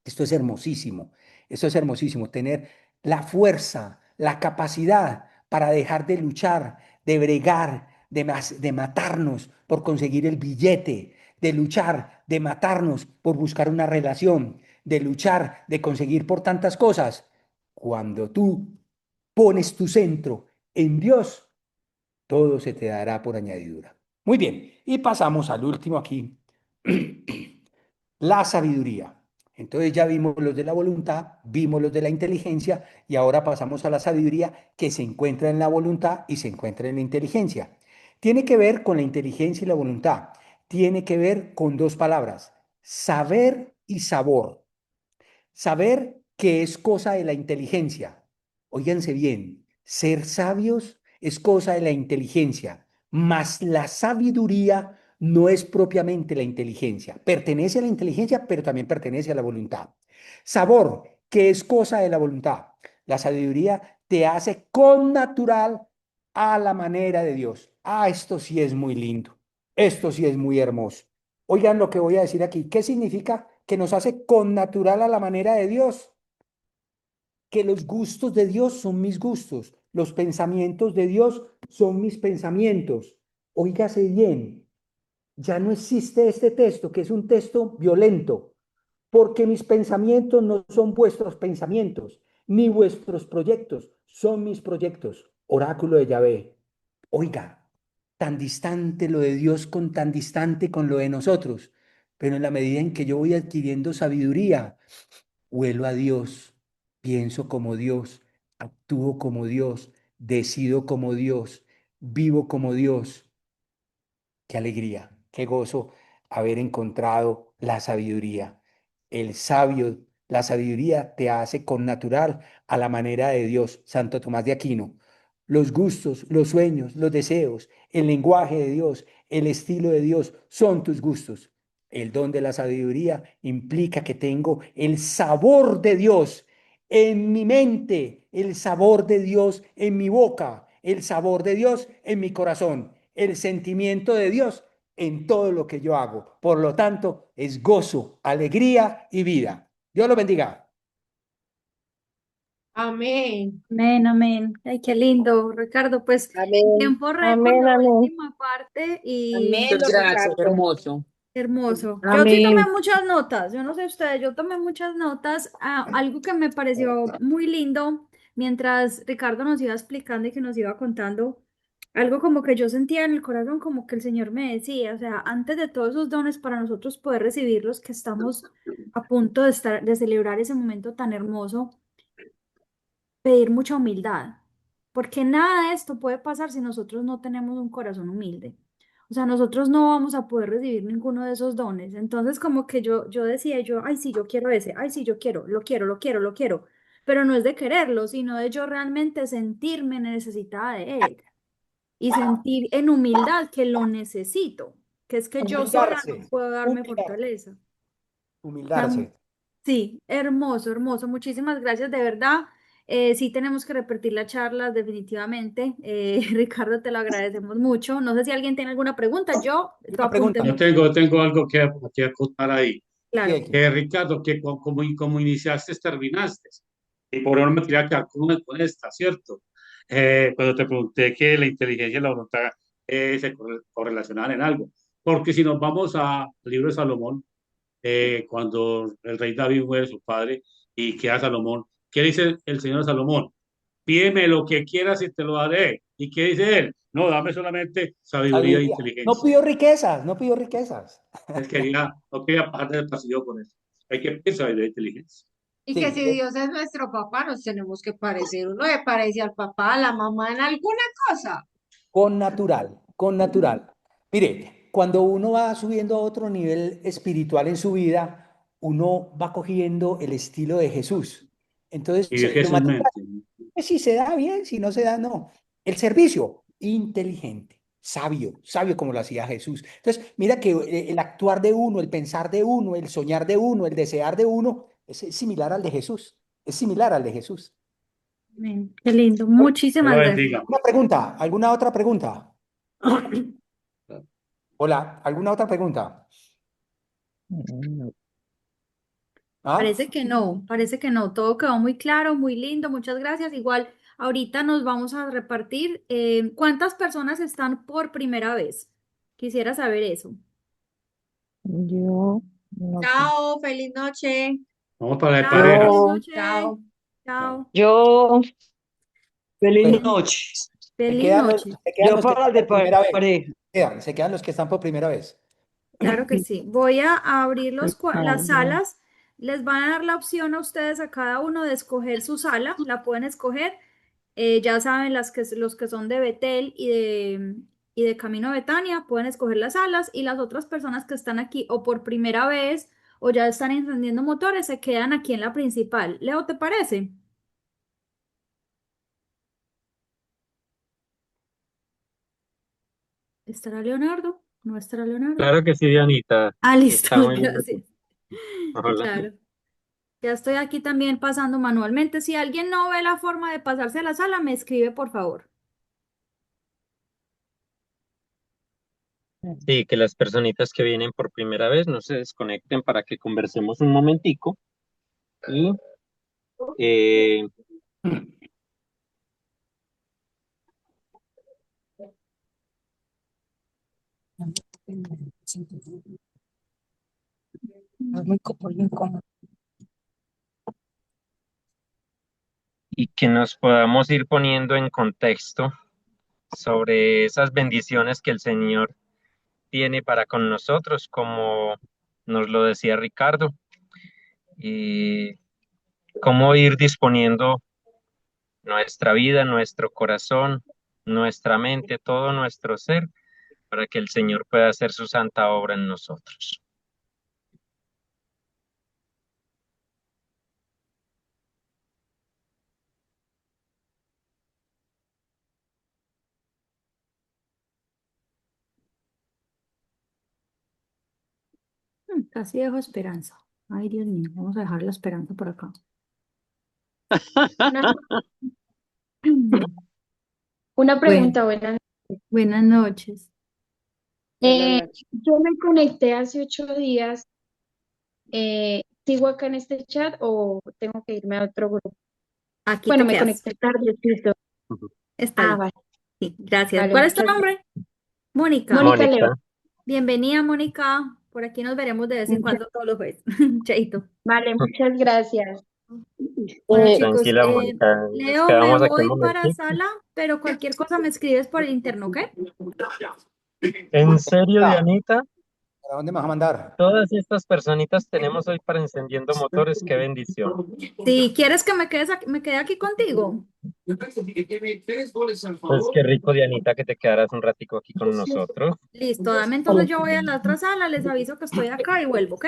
Esto es hermosísimo. Esto es hermosísimo. Tener la fuerza, la capacidad para dejar de luchar, de bregar, de matarnos por conseguir el billete, de luchar, de matarnos por buscar una relación, de luchar, de conseguir por tantas cosas. Cuando tú pones tu centro en Dios, todo se te dará por añadidura. Muy bien, y pasamos al último aquí, la sabiduría. Entonces ya vimos los de la voluntad, vimos los de la inteligencia y ahora pasamos a la sabiduría que se encuentra en la voluntad y se encuentra en la inteligencia. Tiene que ver con la inteligencia y la voluntad. Tiene que ver con dos palabras, saber y sabor. Saber que es cosa de la inteligencia. Óiganse bien, ser sabios es cosa de la inteligencia, mas la sabiduría no es propiamente la inteligencia. Pertenece a la inteligencia, pero también pertenece a la voluntad. Sabor, que es cosa de la voluntad. La sabiduría te hace con natural a la manera de Dios. Ah, esto sí es muy lindo. Esto sí es muy hermoso. Oigan lo que voy a decir aquí. ¿Qué significa que nos hace con natural a la manera de Dios? Que los gustos de Dios son mis gustos, los pensamientos de Dios son mis pensamientos. Óigase bien, ya no existe este texto, que es un texto violento, porque mis pensamientos no son vuestros pensamientos, ni vuestros proyectos son mis proyectos. Oráculo de Yahvé. Oiga, tan distante lo de Dios con tan distante con lo de nosotros, pero en la medida en que yo voy adquiriendo sabiduría, huelo a Dios, pienso como Dios, actúo como Dios, decido como Dios, vivo como Dios. Qué alegría, qué gozo haber encontrado la sabiduría. El sabio, la sabiduría te hace con natural a la manera de Dios. Santo Tomás de Aquino. Los gustos, los sueños, los deseos, el lenguaje de Dios, el estilo de Dios son tus gustos. El don de la sabiduría implica que tengo el sabor de Dios en mi mente, el sabor de Dios en mi boca, el sabor de Dios en mi corazón, el sentimiento de Dios en todo lo que yo hago. Por lo tanto, es gozo, alegría y vida. Dios lo bendiga. Amén. Amén, amén. Ay, qué lindo, Ricardo. Pues Amén. tiempo récord Amén, la amén. última parte y Muchas gracias, Ricardo. hermoso. hermoso. Yo sí tomé Amén. muchas notas. Yo no sé ustedes, yo tomé muchas notas. Algo que me pareció muy lindo mientras Ricardo nos iba explicando y que nos iba contando algo como que yo sentía en el corazón, como que el Señor me decía, o sea, antes de todos esos dones para nosotros poder recibirlos, que estamos a punto de celebrar ese momento tan hermoso, pedir mucha humildad, porque nada de esto puede pasar si nosotros no tenemos un corazón humilde. O sea, nosotros no vamos a poder recibir ninguno de esos dones. Entonces, como que yo decía, ay, sí, yo quiero ese, ay, sí, yo quiero, lo quiero, lo quiero, lo quiero. Pero no es de quererlo, sino de yo realmente sentirme necesitada de él y sentir en humildad que lo necesito, que es que yo sola Humillarse, no puedo darme humillar- fortaleza. Sea, humildarse. sí, hermoso, hermoso. Muchísimas gracias, de verdad. Sí tenemos que repetir las charlas, definitivamente. Ricardo, te lo agradecemos mucho. No sé si alguien tiene alguna pregunta. Yo te Una apunté pregunta. Yo mucho. tengo algo que acotar ahí. Sí, Claro. X. Ricardo, que como iniciaste, terminaste. Y por ahora me quería quedar con esta, ¿cierto? Cuando te pregunté que la inteligencia y la voluntad se correlacionaban en algo. Porque si nos vamos al libro de Salomón, cuando el rey David muere su padre y queda Salomón, ¿qué dice el Señor a Salomón? Pídeme lo que quieras y te lo daré. ¿Y qué dice él? No, dame solamente sabiduría e Sabiduría. No inteligencia. pidió riquezas, no pidió riquezas. Él no quería bajar del pasillo con eso. Hay que pedir sabiduría e inteligencia. Y que Sí, si Dios es nuestro papá, nos tenemos que parecer. Uno le parece al papá, a la mamá en alguna cosa. con natural, con natural. Mire, cuando uno va subiendo a otro nivel espiritual en su vida, uno va cogiendo el estilo de Jesús. Entonces, Y deje lo eso en material, mente. pues si se da bien, si no se da, no. El servicio, inteligente, sabio, sabio como lo hacía Jesús. Entonces, mira que el actuar de uno, el pensar de uno, el soñar de uno, el desear de uno, es similar al de Jesús. Es similar al de Jesús. Amén. Qué lindo. Dios lo Muchísimas gracias. bendiga. ¿Una pregunta? ¿Alguna otra pregunta? Hola, ¿alguna otra pregunta? ¿Ah? Parece que no. Todo quedó muy claro, muy lindo. Muchas gracias. Igual, ahorita nos vamos a repartir. ¿Cuántas personas están por primera vez? Quisiera saber eso. Yo no sé. Chao, feliz noche. Vamos para la Chao, pareja. feliz Yo, noche. Chao. Chao. yo, feliz Bueno, noche. Feliz noche. se quedan Yo los que para están el de por primera vez. pareja. Se quedan los que están por primera vez. Claro que sí. Voy a abrir las Ay, no. salas. Les van a dar la opción a ustedes, a cada uno, de escoger su sala. La pueden escoger. Ya saben, los que son de Betel y de Camino a Betania pueden escoger las salas. Y las otras personas que están aquí o por primera vez o ya están encendiendo motores se quedan aquí en la principal. Leo, ¿te parece? ¿Estará Leonardo? ¿No estará Leonardo? Claro que sí, Dianita. Ah, listo, Está muy bien. gracias. Hola. Claro. Ya estoy aquí también pasando manualmente. Si alguien no ve la forma de pasarse a la sala, me escribe, por favor. Sí, que las personitas que vienen por primera vez no se desconecten para que conversemos un momentico. Y eh, y que nos podamos ir poniendo en contexto sobre esas bendiciones que el Señor tiene para con nosotros, como nos lo decía Ricardo, y cómo ir disponiendo nuestra vida, nuestro corazón, nuestra mente, todo nuestro ser, para que el Señor pueda hacer su santa obra en nosotros. Casi dejo esperanza. Ay, Dios mío, vamos a dejar la esperanza por acá. Una, una Bueno, pregunta buena. buenas noches. Buenas noches. Yo me conecté hace 8 días. ¿Sigo acá en este chat o tengo que irme a otro grupo? Aquí Bueno, te me quedas. conecté tardecito. Está Ah, bien. vale, Sí, gracias. vale, ¿Cuál es tu muchas gracias. nombre? Mónica. Mónica León. Mónica, Bienvenida, Mónica. Por aquí nos veremos de vez en Muchas- cuando todos los jueves. Chaito. Vale, muchas gracias. Bueno, Eh, chicos, tranquila, Mónica, nos Leo, me quedamos aquí un voy para momentito. sala pero cualquier cosa me escribes por el interno, ¿ok? ¿En serio, Ah, Dianita? ¿para dónde me vas a mandar? Todas estas personitas tenemos hoy para encendiendo motores. ¡Qué bendición! Si quieres que me quede aquí contigo. Pues qué rico, Dianita, que te quedaras un ratico aquí con nosotros. Listo, dame, entonces yo voy a la otra sala, les aviso que estoy acá y vuelvo, ¿ok?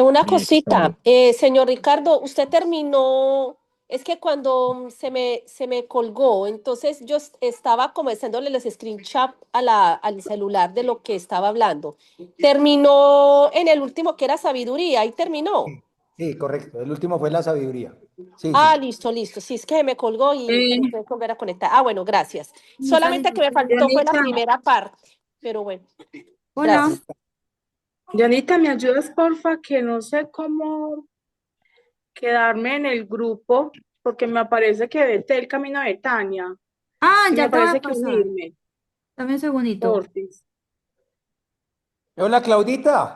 Una Listo. cosita, señor Ricardo, usted terminó, es que cuando se me colgó, entonces yo estaba como haciéndole los screenshot al celular de lo que estaba hablando. Terminó en el último que era sabiduría, ahí terminó. Sí, sí, correcto. El último fue la sabiduría. Sí, Ah, sí. listo, listo. Sí, es que me colgó y Eh, me tuve que volver a conectar. Ah, bueno, gracias. Listo, Solamente listo. que me faltó fue la Dianita, primera parte, pero bueno, Hola. gracias. Dianita, ¿me ayudas, porfa? Que no sé cómo quedarme en el grupo, porque me aparece que vete el camino de Tania Ah, y me ya te voy a parece que pasar. unirme, Dame un segundito. porfis. Hola, Claudita.